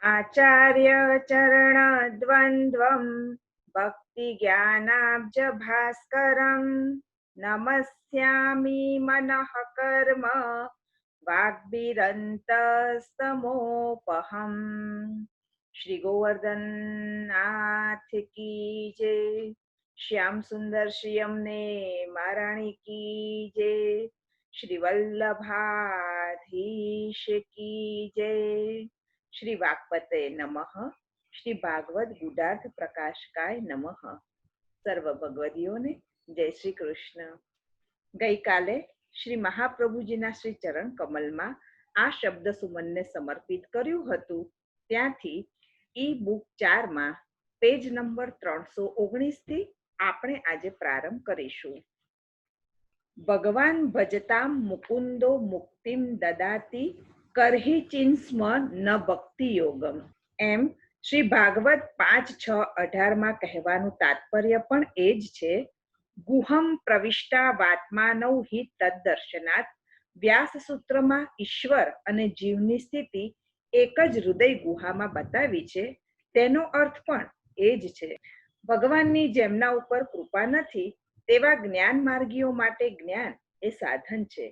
आचार्य चरण द्वन्द्वं भक्ति ज्ञानाब्ज भास्करं नमस्यामि मनः कर्म वाग्भिरन्तस्तमोपहम्। श्री गोवर्धन नाथ की जय। श्याम सुंदर श्री अम्ने महारानी की जय। श्री वल्लभाधीश की जय। श्री वाक्पते नमः। श्री भागवत गुडार्थ प्रकाशकाय नमः। સર્વ ભગવદીઓને જય શ્રી કૃષ્ણ। ગઈકાલે શ્રી મહાપ્રભુજીના શ્રી ચરણ કમલમાં આ શબ્દ સુમનને સમર્પિત કર્યું હતું। ત્યાંથી ઈ બુક 4માં પેજ નંબર 319 થી આપણે આજે પ્રારંભ કરીશું। ભગવાન ભજતામ મુકુંદો મુક્તિમ દદાતી કરહી ચિન્સ્મ ન ભક્તિ યોગમ। એમ શ્રી ભાગવત 5:6-18માં કહેવાનું તાત્પર્ય પણ એ જ છે। ગુહમ પ્રવિષ્ટા વાત્માનૌ હિ તદ્દર્શનાત। વ્યાસ સૂત્રમાં ઈશ્વર અને જીવની સ્થિતિ એક જ હૃદય ગુહામાં બતાવી છે। તેનો અર્થ પણ એ જ છે। ભગવાનની જેમના ઉપર કૃપા નથી તેવા જ્ઞાન માર્ગીઓ માટે જ્ઞાન એ સાધન છે।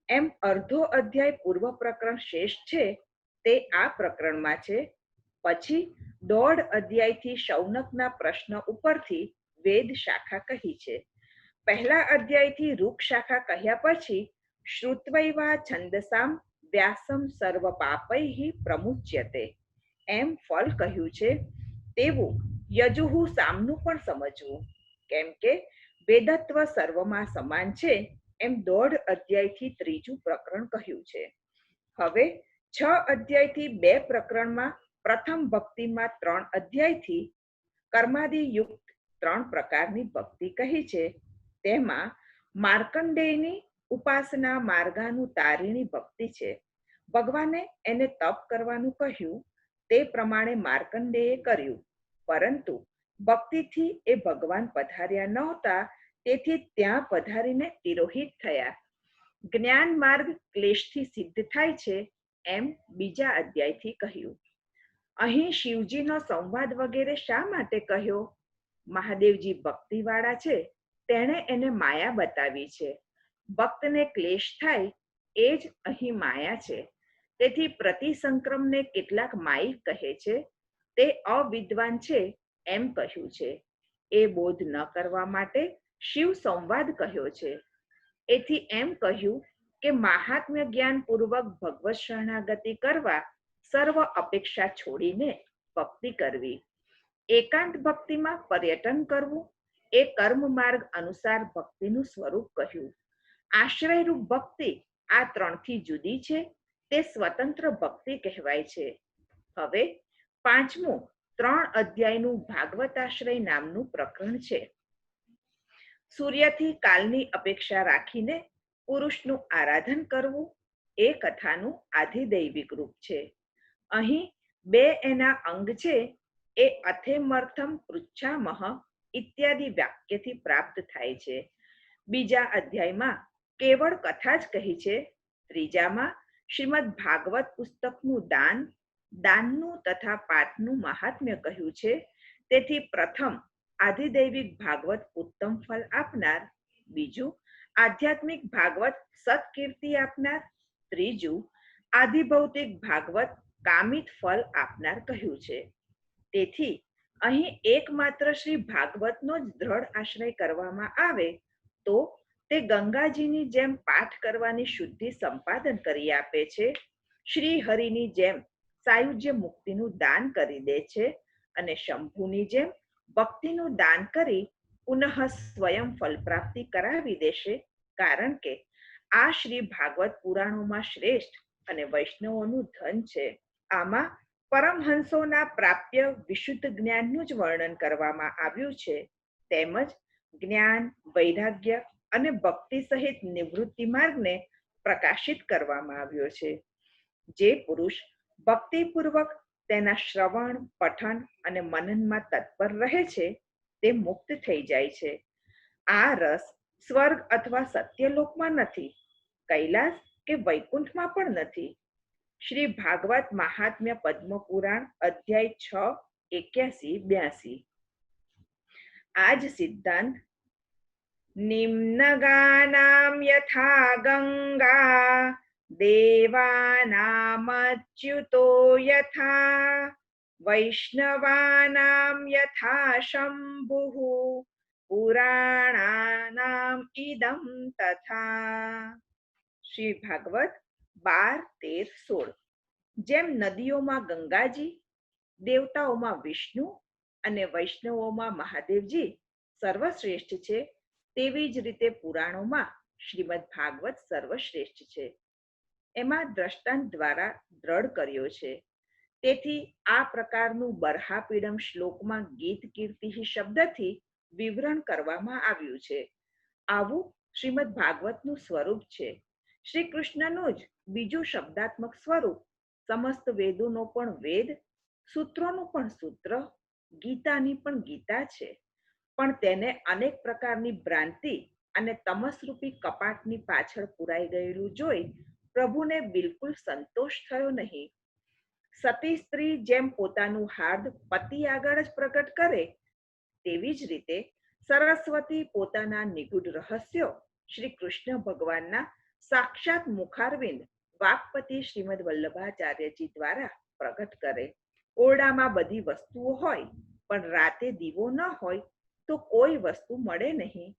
એમ અર્ધો અધ્યાય પૂર્વ પ્રકરણ શેષ છે તે આ પ્રકરણમાં છે। પછી 1.5 અધ્યાયથી શૌનકના પ્રશ્ન ઉપરથી વેદ શાખા કહી છે। પહેલા અધ્યાયથી રૂક શાખા કહ્યા પછી શ્રુત્વૈવા છંદસામ વ્યાસમ સર્વ પાપૈઃ પ્રમુચ્યતે એમ ફળ કહ્યું છે। તેવું યજુહુ સામનું પણ સમજવું, કેમ કે વેદત્વ સર્વમાં સમાન છે એમ 1.5 અધ્યાયથી ત્રીજું પ્રકરણ કહ્યું છે। હવે 6 અધ્યાયથી 2 પ્રકરણમાં પ્રથમ ભક્તિમાં 3 અધ્યાયથી કર્માદિ યુક્ત 3 પ્રકારની ભક્તિ કહી છે। તેમાં માર્કંડેયની ઉપાસના માર્ગાનું તારીણી ભક્તિ છે। ભગવાને એને તપ કરવાનું કહ્યું, તે પ્રમાણે માર્કંડેયે કર્યું, પરંતુ ભક્તિથી એ ભગવાન પધાર્યા નહોતા, તેથી ત્યાં પધારીને તિરોહિત થયા। જ્ઞાન માર્ગ ક્લેશથી સિદ્ધ થાય છે એમ બીજા અધ્યાયથી કહ્યું। અહીં શિવજીનો સંવાદ વગેરે શા માટે કહ્યો? મહાદેવજી ભક્તિવાળા છે, તેણે એને માયા બતાવી છે। ભક્તને ક્લેશ થાય એ જ અહીં માયા છે। તેથી પ્રતિસંક્રમને કેટલાક માયિક કહે છે, તે અવિદ્વાન છે એમ કહ્યું છે। એ બોધ ન કરવા માટે શિવ સંવાદ કહ્યો છે। એથી એમ કહ્યું કે મહાત્મ્ય જ્ઞાન પૂર્વક ભગવત શરણાગતિ કરવા સર્વ અપેક્ષા છોડીને ભક્તિ કરવી। એકાંત ભક્તિમાં પર્યટન કરવું એ કર્મ માર્ગ અનુસાર ભક્તિનું સ્વરૂપ કહ્યું। આશ્રયરૂપ ભક્તિ આ 3થી જુદી છે, તે સ્વતંત્ર ભક્તિ કહેવાય છે। હવે 5મું 3 અધ્યાયનું ભાગવતાશ્રય નામનું પ્રકરણ છે। સૂર્યથી કાલની અપેક્ષા રાખીને પુરુષનું આરાધન કરવું એ કથાનું આધિદૈવિક રૂપ છે। અહીં 2 એના અંગ છે, એ અથેમર્થમ પૃચ્છામહ ઇત્યાદિ વાક્યથી પ્રાપ્ત થાય છે। બીજા અધ્યાયમાં કેવળ કથા જ કહી છે। ત્રીજામાં શ્રીમદ ભાગવત પુસ્તકનું દાનનું તથા પાઠનું મહાત્મ્ય કહ્યું છે। તેથી પ્રથમ આધિદૈવિક ભાગવત ઉત્તમ ફળ આપનાર, બીજું આધ્યાત્મિક ભાગવત સત્કીર્તિ આપનાર, ત્રીજું આધિભૌતિક ભાગવત કામિત ફળ આપનાર કહ્યું છે। તેથી અહીં એકમાત્ર શ્રી ભાગવતનો જ દ્રઢ આશ્રય કરવામાં આવે તો તે ગંગાજીની જેમ પાઠ કરવાની શુદ્ધિ સંપાદન કરી આપે છે। શ્રી હરિની જેમ સાયુજ્ય મુક્તિનું દાન કરી દે છે અને શંભુની જેમ ભક્તિનું દાન કરી પુનઃ સ્વયં ફલ પ્રાપ્તિ કરાવી દેશે। કારણ કે આ શ્રી ભાગવત પુરાણોમાં શ્રેષ્ઠ અને વૈષ્ણવોનું ધન છે। આમાં પરમહંસોના પ્રાપ્ય વિશુદ્ધ જ્ઞાનનું જ વર્ણન કરવામાં આવ્યું છે। તેમજ જ્ઞાન, વૈરાગ્ય અને ભક્તિ સહિત નિવૃત્તિ માર્ગને પ્રકાશિત કરવામાં આવ્યો છે। જે પુરુષ ભક્તિપૂર્વક તેના શ્રવણ, પઠન અને મનનમાં તત્પર રહે છે તે મુક્ત થઈ જાય છે। આ રસ સ્વર્ગ અથવા સત્યલોકમાં નથી, કૈલાસ કે વૈકુંઠમાં પણ નથી। શ્રી ભાગવત મહાત્મ્ય પદ્મ પુરાણ અધ્યાય 6, 81, 82. આ જ સિદ્ધાંત નિમ્નગાનામ યથા ગંગા દેવાનામચ્યુતો યથા વૈષ્ણવાનામ યથા શંભુઃ પુરાણાનામ ઇદમ તથા. શ્રી ભાગવત 12, 13, 16. જેમ નદીઓમાં ગંગાજી, દેવતાઓમાં વિષ્ણુ અને વૈષ્ણવોમાં મહાદેવજી સર્વશ્રેષ્ઠ છે, તેવી જ રીતે પુરાણોમાં શ્રીમદ ભાગવત સર્વશ્રેષ્ઠ છે. એમાં દ્રષ્ટાંત દ્વારા દ્રઢ કર્યો છે. તેથી આ પ્રકારનું બરહાપીડમ શ્લોકમાં ગીત કીર્તિ શબ્દથી વિવરણ કરવામાં આવ્યું છે. આવું શ્રીમદ ભાગવતનું સ્વરૂપ છે. શ્રી કૃષ્ણનું જ બીજું શબ્દાત્મક સ્વરૂપ સમસ્ત વેદોનો પણ વેદ, સૂત્રોનું પણ સૂત્ર, ગીતાની પણ ગીતા છે. પણ તેને અનેક પ્રકારની ભ્રાંતિ અને તમસરૂપી કપાટની પાછળ પુરાઈ ગયેલું જોઈ પ્રભુને બિલકુલ સંતોષ થયો નહીં. સતી સ્ત્રી જેમ પોતાનું હાર્દ પતિ આગળ જ પ્રગટ કરે, તેવી જ રીતે સરસ્વતી પોતાના નિગૂઢ રહસ્યો શ્રી કૃષ્ણ ભગવાનના સાક્ષાત મુખારવિંદ વાક્પતિ શ્રીમદ વલ્લભાચાર્યજી દ્વારા પ્રગટ કરે. ઓરડામાં બધી વસ્તુઓ હોય પણ રાતે દીવો ન હોય તો કોઈ વસ્તુ મળે નહીં.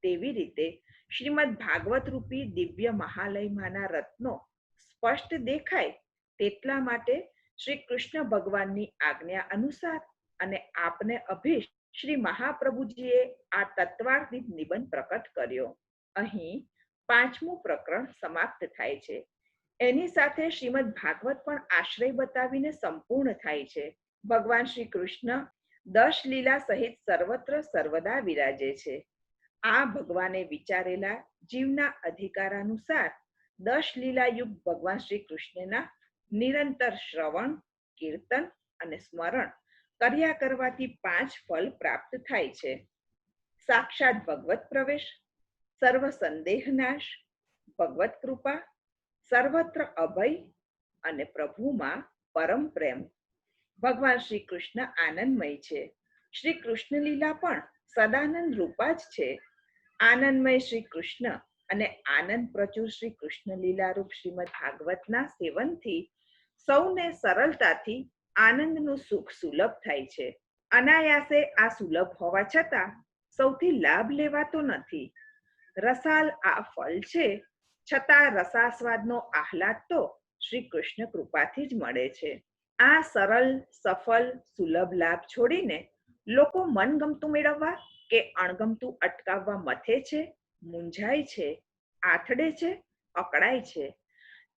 તેવી રીતે શ્રીમદ ભાગવત રૂપી દિવ્ય મહાલયમાંના રત્નો સ્પષ્ટ દેખાય તેટલા માટે શ્રી કૃષ્ણ ભગવાનની આજ્ઞા અનુસાર અને આપને અભિષ્ટ શ્રી મહાપ્રભુજીએ આ તત્વાર્થિત નિબંધ પ્રકટ કર્યો. અહીં 5મું પ્રકરણ સમાપ્ત થાય છે. એની સાથે શ્રીમદ ભાગવત પણ આશ્રય બતાવીને સંપૂર્ણ થાય છે. ભગવાન શ્રી કૃષ્ણ 10 લીલા સહિત સર્વત્ર સર્વદા વિરાજે છે. આ ભગવાને વિચારેલા જીવના અધિકારાનુસાર 10 લીલાયુક્ત ભગવાન શ્રી કૃષ્ણના નિરંતર શ્રવણ, કીર્તન અને સ્મરણ કર્યા કરવાથી 5 ફળ પ્રાપ્ત થાય છે. સાક્ષાત ભગવત પ્રવેશ, સર્વ સંદેહ નાશ, ભગવત કૃપા, સર્વત્ર અભય અને પ્રભુમાં પરમ પ્રેમ. ભગવાન શ્રી કૃષ્ણ આનંદમય છે. શ્રી કૃષ્ણ લીલા પણ સદાનંદ રૂપા જ છે. આનંદમય શ્રી કૃષ્ણ અને આનંદ પ્રચુર શ્રી કૃષ્ણ લીલારૂપ શ્રીમદ ભાગવતના સેવનથી સૌને સરળતાથી આનંદનું સુખ સુલભ થાય છે. અનાયાસે આ સુલભ હોવા છતાં સૌથી લાભ લેવાતો નથી. રસાલ આ ફળ છે, છતાં રસાસ્વાદનો આહલાદ તો શ્રી કૃષ્ણ કૃપાથી જ મળે છે. આ સરળ, સફળ, સુલભ લાભ છોડીને લોકો મનગમતું મેળવવા કે અણગમતું અટકાવવા મથે છે, મૂંઝાય છે, આથડે છે, અકળાય છે.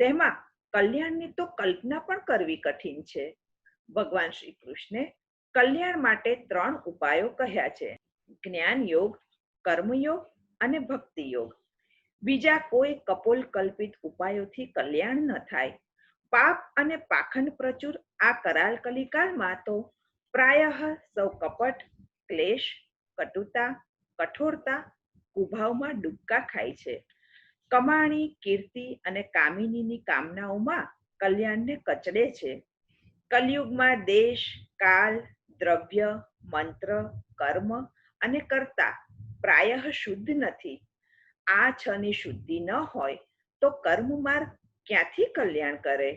તેમાં કલ્યાણની તો કલ્પના પણ કરવી કઠિન છે. ભગવાન શ્રી કૃષ્ણે કલ્યાણ માટે 3 ઉપાયો કહ્યા છે: જ્ઞાન યોગ, કર્મયોગ અને ભક્તિ યોગ. બીજા કોઈ કપોલ કલ્પિત ઉપાયોથી કલ્યાણ ન થાય. પાપ અને પાખંડ પ્રચુર આ કરાલ કલિકાળમાં તો પ્રાયઃ સૌ કપટ, ક્લેશ, કટુતા, કઠોરતા, કુભાવમાં ડૂબકા ખાય છે. કમાણી, કીર્તિ અને કામિનીની કામનાઓમાં કલ્યાણને કચડે છે. કલયુગમાં દેશ, કાલ, દ્રવ્ય, મંત્ર, કર્મ અને કર્તા પ્રાયઃ શુદ્ધ નથી. આ 6ની શુદ્ધિ ન હોય તો કર્મ માર્ગ ક્યાંથી કલ્યાણ કરે?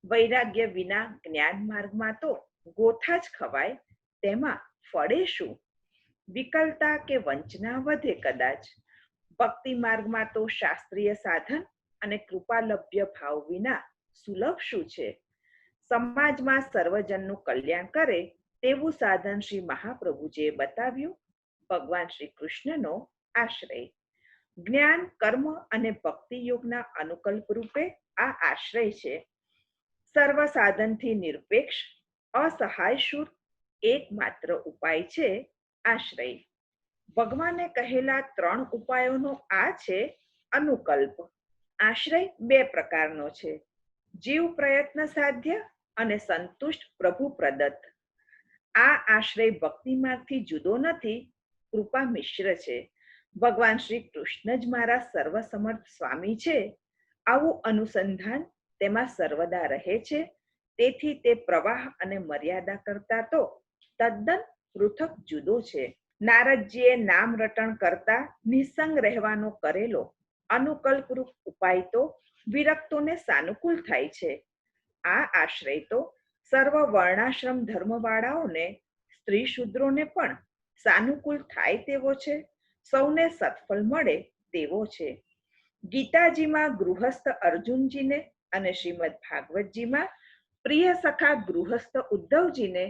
વૈરાગ્ય વિના જ્ઞાન માર્ગમાં તો ગોથા જ ખવાય, તેમાં ફળે શું? વિકલતા કે વંચના વધે કદાચ. ભક્તિ માર્ગમાં તો શાસ્ત્રીય સાધન અને કૃપાલભ્ય ભાવ વિના સુલભ શું છે? સમાજમાં સર્વજનનું કલ્યાણ કરે તેવું સાધન શ્રી મહાપ્રભુજીએ બતાવ્યું. ભગવાન શ્રી કૃષ્ણનો આશ્રય. જ્ઞાન, કર્મ અને ભક્તિ યોગના અનુકલ્પ રૂપે આ આશ્રય છે. સર્વ સાધનથી નિરપેક્ષ, અસહાયશૂર એકમાત્ર ઉપાય છે આશ્રય. ભગવાને કહેલા 3 ઉપાયોનો આ છે અનુકલ્પ. આશ્રય 2 પ્રકારનો છે: જીવ પ્રયત્ન સાધ્ય અને સંતુષ્ટ પ્રભુ પ્રદત્ત. આ આશ્રય ભક્તિ માર્ગથી જુદો નથી, કૃપા મિશ્ર છે. ભગવાન શ્રી કૃષ્ણ જ મારા સર્વસમર્થ સ્વામી છે, આવું અનુસંધાન તેમાં સર્વદા રહે છે. તેથી તે પ્રવાહ અને મર્યાદા કરતા તો તદ્દન પૃથક જુદો છે. નારદજીએ નામ રટણ કરતા નિસંગ રહેવાનો કરેલો અનુકલ્પરૂપ ઉપાય તો વિરક્તોને સાનુકૂળ થાય છે. આ આશ્રય તો સર્વ વર્ણાશ્રમ ધર્મવાળાઓને, સ્ત્રી શૂદ્રોને પણ સાનુકૂળ થાય તેવો છે, સૌને સત્ફળ મળે તેવો છે. ગીતાજીમાં ગૃહસ્થ અર્જુનજીને અને શ્રીમદ ભાગવતજીમાં પ્રિય સખા ગૃહસ્થ ઉદ્ધવજીને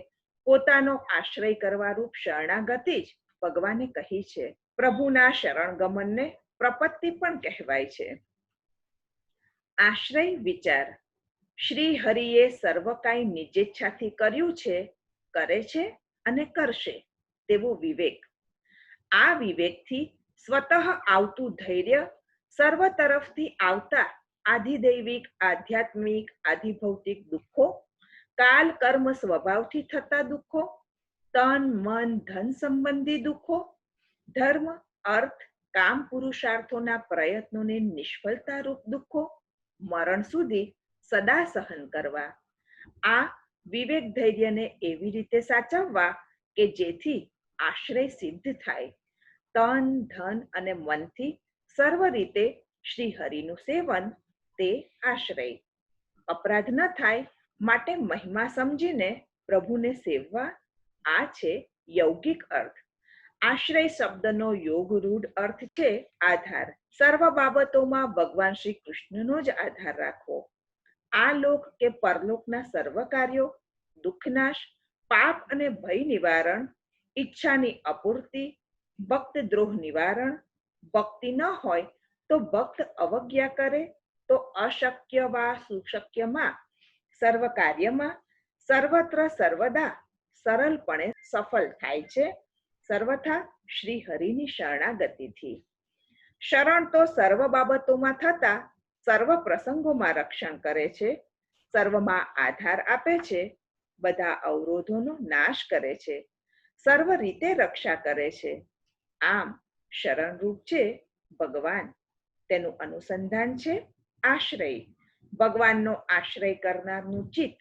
પોતાનો આશ્રય કરવા રૂપ શરણાગતિ જ ભગવાને કહી છે. પ્રભુના શરણગમનને પ્રપત્તિ પણ કહેવાય છે. આશ્રય વિચાર. શ્રી હરિએ સર્વ કાંઈ નિજેચ્છાથી કર્યું છે, કરે છે અને કરશે તેવો વિવેક. આ વિવેકથી સ્વતઃ આવતું ધૈર્ય, સર્વ તરફથી આવતા આધિદૈવિક, આધ્યાત્મિક, આધિભૌતિક દુઃખો, કાલ કર્મ સ્વભાવથી થતા દુઃખો, તન મન ધન સંબંધી દુઃખો, ધર્મ અર્થ કામ પુરુષાર્થોના પ્રયત્નોને નિષ્ફળતા રૂપ દુઃખો, મરણ સુધી સદા સહન કરવા. આ વિવેક ધૈર્યને એવી રીતે સાચવવા કે જેથી આશ્રય સિદ્ધ થાય. તન ધન અને મનથી સર્વ રીતે શ્રી હરિનું સેવન તે આશ્રય. અપરાધ ન થાય માટે મહિમા સમજીને પ્રભુને સેવવા, આ છે યૌગિક અર્થ. આશ્રય શબ્દનો યોગરૂઢ અર્થ છે આધાર. સર્વ બાબતોમાં ભગવાન શ્રી કૃષ્ણનો જ આધાર રાખવો. આ લોક કે પરલોકના સર્વ કાર્યો, દુઃખનાશ, પાપ અને ભય નિવારણ, ઈચ્છાની અપૂર્તિ, ભક્ત દ્રોહ નિવારણ. ભક્તિ ન હોય તો ભક્ત અવજ્ઞા કરે તો અશક્ય વા સુશક્યમાં, સર્વ કાર્યમાં, સર્વત્ર સર્વદા સરળપણે સફળ થાય છે, સર્વથા શ્રી હરિની શરણાગતિથી. શરણ તો સર્વ બાબતોમાં થતા સર્વ પ્રસંગોમાં રક્ષણ કરે છે, સર્વમાં આધાર આપે છે, બધા અવરોધોનો નાશ કરે છે, સર્વ રીતે રક્ષા કરે છે. આમ શરણરૂપ છે ભગવાન, તેનું અનુસંધાન છે આશ્રય. ભગવાનનો આશ્રય કરનારનું ચિત્ત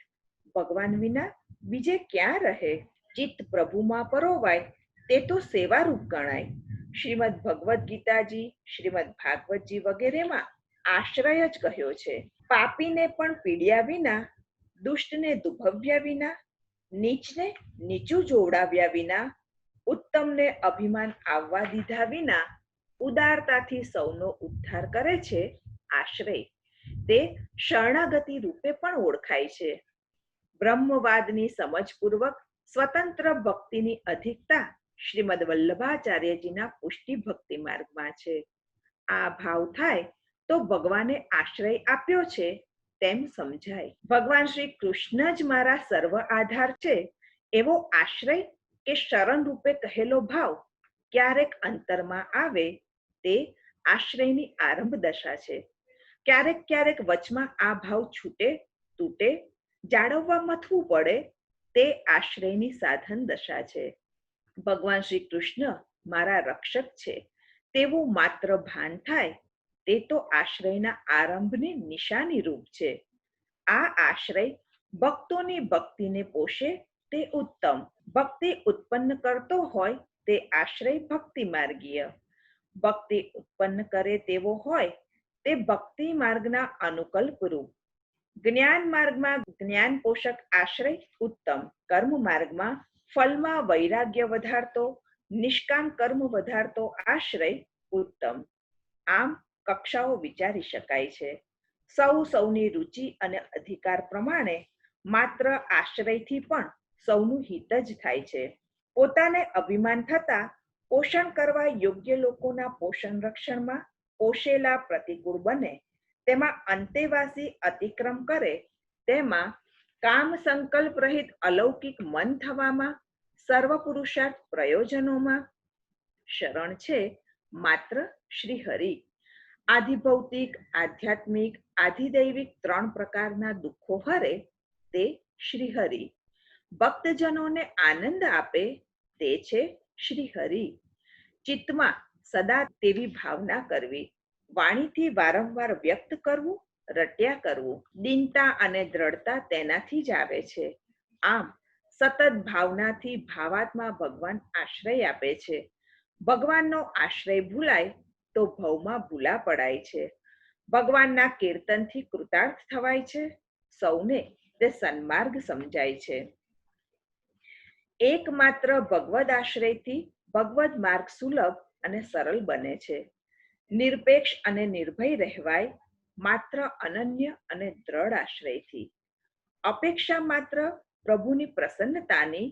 ભગવાન વિના બીજે ક્યાં રહે? ચિત્ત પ્રભુમાં પરોવાય તે તો સેવારૂપ ગણાય. શ્રીમદ ભગવદ્ ગીતાજી, શ્રીમદ ભાગવતજી વગેરેમાં આશ્રય જ કહ્યો છે. પાપીને પણ પીડ્યા વિના, દુષ્ટને દુભવ્યા વિના, નીચને નીચું જોવડાવ્યા વિના, ઉત્તમને અભિમાન આવવા દીધા વિના ઉદારતાથી સૌનો ઉદ્ધાર કરે છે આશ્રય. તે શરણાગતિ રૂપે પણ ઓળખાય છે. બ્રહ્મવાદની સમજપૂર્વક સ્વતંત્ર ભક્તિની અધિકતા શ્રીમદ વલ્લભાચાર્યજીના પુષ્ટિ ભક્તિ માર્ગમાં છે. આ ભાવ થાય તો ભગવાને આશ્રય આપ્યો છે તેમ સમજાય. ભગવાન શ્રી કૃષ્ણ જ મારા સર્વ આધાર છે એવો આશ્રય કે શરણ રૂપે કહેલો ભાવ ક્યારેક અંતરમાં આવે તે આશ્રયની આરંભ દશા છે. ક્યારેક ક્યારેક વચમાં આ ભાવ છૂટે, તૂટે, જાળવવા મથવું પડે તે આશ્રયની સાધન દશા છે. ભગવાન શ્રી કૃષ્ણ મારા રક્ષક છે તેવું માત્ર ભાન થાય તે તો આશ્રયના આરંભની નિશાની રૂપ છે. આ આશ્રય ભક્તોની ભક્તિને પોષે તે ઉત્તમ. ભક્તિ ઉત્પન્ન કરતો હોય તે આશ્રય ભક્તિ માર્ગીય. ભક્તિ ઉત્પન્ન કરે તેવો હોય તે ભક્તિ માર્ગના અનુકલ્પ રૂપ. જ્ઞાન માર્ગમાં જ્ઞાન પોષક આશ્રય ઉત્તમ. કર્મ માર્ગમાં ફલમાં વૈરાગ્ય વધારતો, નિષ્કામ કર્મ વધારતો આશ્રય ઉત્તમ. આમ કક્ષાઓ વિચારી શકાય છે. સૌ સૌની રુચિ અને અધિકાર પ્રમાણે માત્ર આશ્રયથી પણ સૌનું હિત જ થાય છે. પોતાને અભિમાન થતા પોષણ કરવા યોગ્ય લોકોના પોષણ રક્ષણમાં પોષેલા પ્રતિકૂળ બને, તેમાં અંતેવાસી અતિક્રમ કરે, તેમાં કામ સંકલ્પ રહિત અલૌકિક મન થવામાં, સર્વ પુરુષાર્થ પ્રયોજનોમાં શરણ છે માત્ર શ્રી હરિ. આધિભૌતિક, આધ્યાત્મિક, આધિદૈવિક ત્રણ પ્રકારના દુઃખો હરે તે શ્રી હરિ. ભક્તજનોને આનંદ આપે તે છે શ્રી હરિ. ચિત્તમાં સદા તેવી ભાવના કરવી, વાણીથી વારંવાર વ્યક્ત કરવું રટ્યા કરવું. દીનતા અને દ્રઢતા તેનાથી જ આવે છે. આમ સતત ભાવનાથી ભાવાત્મા ભગવાન આશ્રય આપે છે. ભગવાનનો આશ્રય ભૂલાય તો ભવમાં ભૂલા પડાય છે. ભગવાનના કીર્તનથી કૃતાર્થ થવાય છે. સૌને તે સન્માર્ગ સમજાય છે. એકમાત્ર ભગવદ આશ્રયથી ભગવદ માર્ગ સુલભ અને સરળ બને છે. નિરપેક્ષ અને નિર્ભય રહેવાય માત્ર અનન્ય અને દ્રઢ આશ્રયથી. અપેક્ષા માત્ર પ્રભુની પ્રસન્નતાની,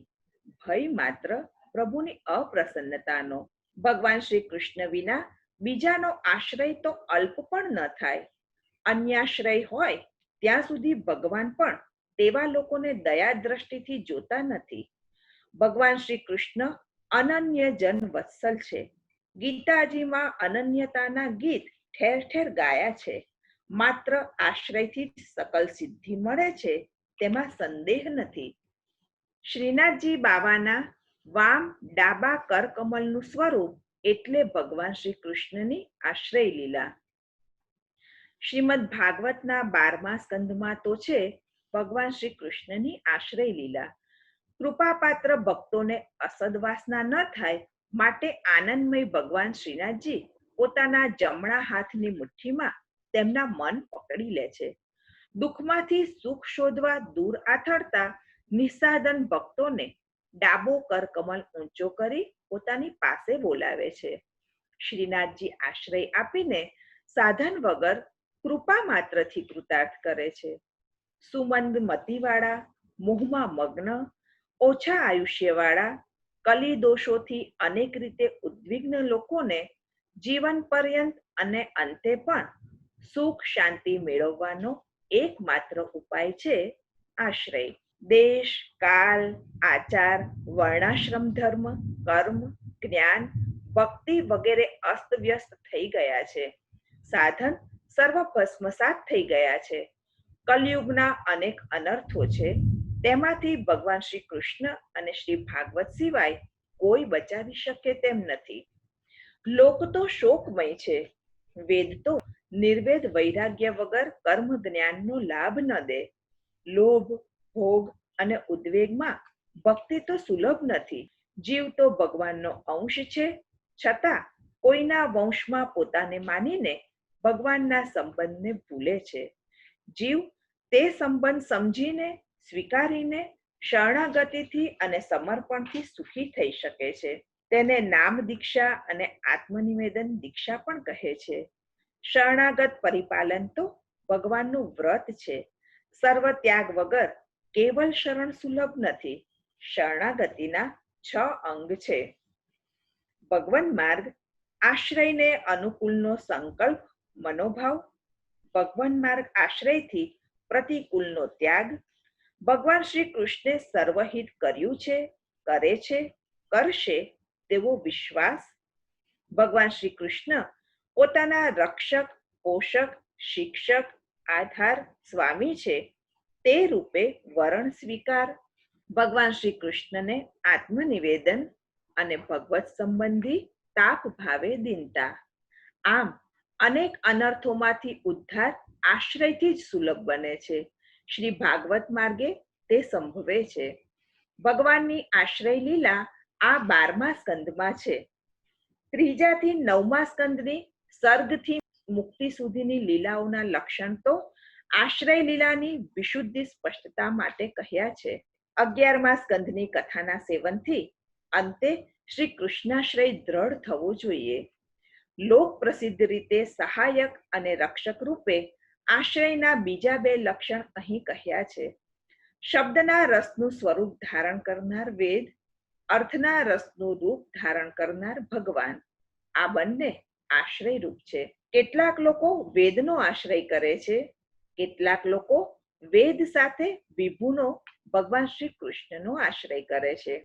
ભય માત્ર પ્રભુની અપ્રસન્નતાનો. ભગવાન શ્રી કૃષ્ણ વિના બીજાનો આશ્રય તો અલ્પ પણ ન થાય. અન્યાશ્રય હોય ત્યાં સુધી ભગવાન પણ તેવા લોકોને દયા દ્રષ્ટિથી જોતા નથી. ભગવાન શ્રી કૃષ્ણ અનન્ય જન વત્સલ છે. ગીતાજીમાં અનન્યતાના ગીત ઠેર ઠેર ગાયા છે. માત્ર આશ્રયથી જ સકલ સિદ્ધિ મળે છે તેમાં સંદેહ નથી. શ્રીનાથજી બાવાના વામ ડાબા કરકમલનું સ્વરૂપ એટલે ભગવાન શ્રી કૃષ્ણની આશ્રય લીલા. શ્રીમદ ભાગવતના 12મા સ્કંદમાં તો છે ભગવાન શ્રી કૃષ્ણની આશ્રય લીલા. કૃપાપાત્ર ભક્તોને અસદવાસના ન થાય માટે આનંદમય ભગવાન શ્રીનાથજી પોતાના જમણા હાથની મુઠ્ઠીમાં તેમના મન પકડી લે છે. દુઃખમાંથી સુખ શોધવા દૂર આથડતા નિસ્સાધન ભક્તોને ડાબો કરકમલ ઊંચો કરી પોતાની પાસે બોલાવે છે. શ્રીનાથજી આશ્રય આપીને સાધન વગર કૃપા માત્રથી કૃતાર્થ કરે છે. સુમંદ મતિવાળા, મોહમાં મગ્ન, ઓછા આયુષ્યવાળા, કલી દોષોથી અનેક રીતે ઉદ્વિગ્ન લોકોને જીવન પર્યંત અને અંતે પણ સુખ શાંતિ મેળવવાનો એકમાત્ર ઉપાય છે આશ્રય. દેશ, કાલ, આચાર, વર્ણાશ્રમ ધર્મ, કર્મ, જ્ઞાન, ભક્તિ વગેરે અસ્તવ્યસ્ત થઈ ગયા છે. સાધન સર્વ ભસ્મસાત થઈ ગયા છે. કલયુગના અનેક અનર્થો છે. તેમાંથી ભગવાન શ્રી કૃષ્ણ અને શ્રી ભાગવત સિવાય કોઈ બચાવી શકે તેમ નથી. લોક તો શોકમય છે. વેદ તો નિર્વેદ વૈરાગ્ય વગર કર્મ જ્ઞાનનો લાભ ન દે. લોભ, ભોગ અને ઉદ્વેગમાં ભક્તિ તો સુલભ નથી. જીવ તો ભગવાનનો અંશ છે, છતાં કોઈના વંશમાં પોતાને માનીને ભગવાનના સંબંધને ભૂલે છે. જીવ તે સંબંધ સમજીને, સ્વીકારીને શરણાગતિથી અને સમર્પણથી સુખી થઈ શકે છે. તેને નામ દીક્ષા અને આત્મનિવેદન દીક્ષા પણ કહે છે. શરણાગત પરિપાલન તો ભગવાનનું વ્રત છે. સર્વ ત્યાગ વગર કેવલ શરણ સુલભ નથી. શરણાગતિના 6 અંગ છે. ભગવાન માર્ગ આશ્રયને અનુકૂળનો સંકલ્પ મનોભાવ. ભગવાન માર્ગ આશ્રયથી પ્રતિકૂળનો ત્યાગ. ભગવાન શ્રી કૃષ્ણે સર્વહિત કર્યું છે, કરે છે, કરશે તેવો વિશ્વાસ. ભગવાન શ્રી કૃષ્ણ પોતાના રક્ષક, પોષક, શિક્ષક, આધાર, સ્વામી છે તે રૂપે વરણ સ્વીકાર. ભગવાન શ્રી કૃષ્ણને આત્મનિવેદન અને ભગવત સંબંધી તાપ ભાવે દીનતા. આમ અનેક અનર્થોમાંથી ઉદ્ધાર આશ્રયથી જ સુલભ બને છે. શ્રી ભાગવત માર્ગે તે સંભવે છે. ભગવાનની આશ્રય લીલા આ 12મા સ્કંદમાં છે. 3 થી 9મા સ્કંદની સર્ગથી મુક્તિ સુધીની લીલાઓના લક્ષણ તો આશ્રય લીલાની વિશુદ્ધિ સ્પષ્ટતા માટે કહ્યા છે. 11મા સ્કંદની કથાના સેવનથી અંતે શ્રી કૃષ્ણાશ્રય દ્રઢ થવો જોઈએ. લોક પ્રસિદ્ધ રીતે સહાયક અને રક્ષક રૂપે આશ્રયના બીજા 2 લક્ષણ અહીં કહ્યા છે. શબ્દના રસનું સ્વરૂપ ધારણ કરનાર વેદ, અર્થના રસનું રૂપ ધારણ કરનાર ભગવાન, આ બંને આશ્રય રૂપ છે. કેટલાક લોકો વેદનો આશ્રય કરે છે, કેટલાક લોકો વેદ સાથે વિભૂનો ભગવાન શ્રી કૃષ્ણનો આશ્રય કરે છે.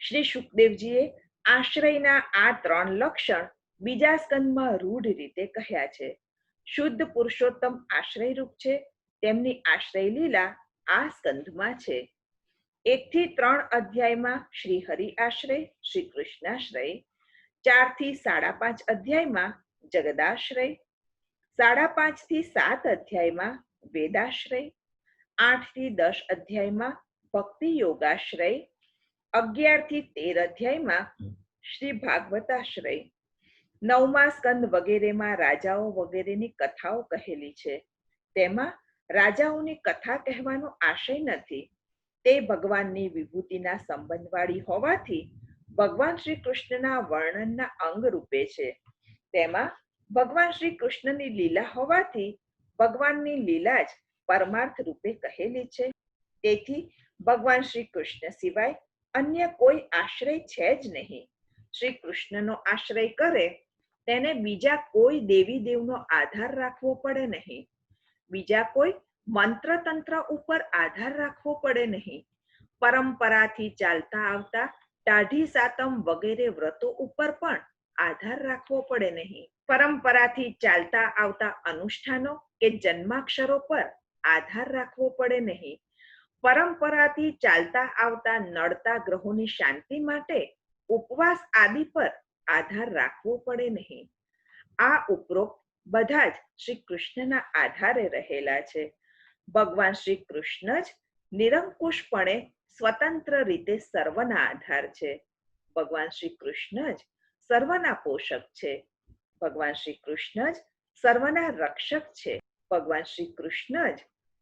શ્રી શુકદેવજીએ આશ્રયના આ 3 લક્ષણ બીજા સ્કંદમાં રૂઢ રીતે કહ્યા છે. શુદ્ધ પુરુષોત્તમ આશ્રય રૂપ છે. તેમની આશ્રય લીલા આ સ્કંદમાં છે. 1 થી 3 અધ્યાયમાં શ્રી હરિ આશ્રય, શ્રી કૃષ્ણાશ્રય. 4 થી 5.5 અધ્યાયમાં જગદાશ્રય. 5.5 થી 7 અધ્યાયમાં વેદાશ્રય, 8 થી 10 અધ્યાયમાં ભક્તિ યોગાશ્રય, 11 થી 13 અધ્યાયમાં શ્રી ભાગવતાશ્રય, 9મા સ્કંદ વગેરેમાં રાજાઓ વગેરેની કથાઓ કહેલી છે. તેમાં રાજાઓની કથા કહેવાનો આશય નથી. તે ભગવાનની વિભૂતિના સંબંધવાળી હોવાથી ભગવાન શ્રી કૃષ્ણના વર્ણનના અંગ રૂપે છે. તેમાં ભગવાન શ્રી કૃષ્ણની લીલા હોવાથી ભગવાનની લીલા જ પરમાર્થ રૂપે કહેલી છે. તેથી ભગવાન શ્રી કૃષ્ણ સિવાય અન્ય કોઈ આશ્રય છે જ નહીં. શ્રી કૃષ્ણનો આશ્રય કરે તેને બીજા કોઈ દેવી દેવનો આધાર રાખવો પડે નહીં. બીજા કોઈ મંત્ર તંત્ર ઉપર આધાર રાખવો પડે નહીં. પરંપરાથી ચાલતા આવતા ટાઢી સાતમ વગેરે વ્રતો ઉપર પણ આધાર રાખવો પડે નહીં. પરંપરાથી ચાલતા આવતા અનુષ્ઠાનો કે જન્માક્ષરો પર આધાર રાખવો પડે નહીં. પરંપરાથી ચાલતા આવતા નડતા ગ્રહોની શાંતિ માટે ઉપવાસ આદિ પર આધાર રાખવો પડે નહીં. આ ઉપરોક્ત બધા જ શ્રી કૃષ્ણના આધારે રહેલા છે. ભગવાન શ્રી કૃષ્ણ જ નિરંકુશપણે સ્વતંત્ર રીતે સર્વના આધાર છે. ભગવાન શ્રી કૃષ્ણ જ સર્વના પોષક છે. ભગવાન શ્રી કૃષ્ણ જ સર્વના રક્ષક છે. ભગવાન શ્રી કૃષ્ણ જ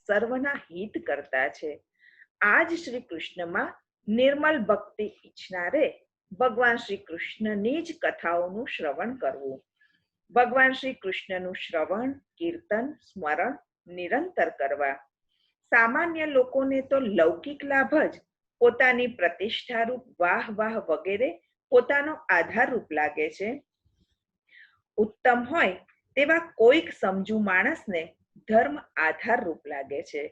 સર્વના હિત કરતા છે. આ જ શ્રી કૃષ્ણમાં નિર્મલ ભક્તિ ઈચ્છનારે ભગવાન શ્રી કૃષ્ણની જ કથાઓનું શ્રવણ કરવું. ભગવાન શ્રી કૃષ્ણનું શ્રવણ, કીર્તન, સ્મરણ નિરંતર કરવા. સામાન્ય લોકોને તો લૌકિક લાભ જ પોતાની પ્રતિષ્ઠારૂપ વાહ વાહ વગેરે પોતાનો આધારરૂપ લાગે છે. ઉત્તમ હોય તેવા કોઈક સમજુ માણસને ધર્મ આધારરૂપ લાગે છે.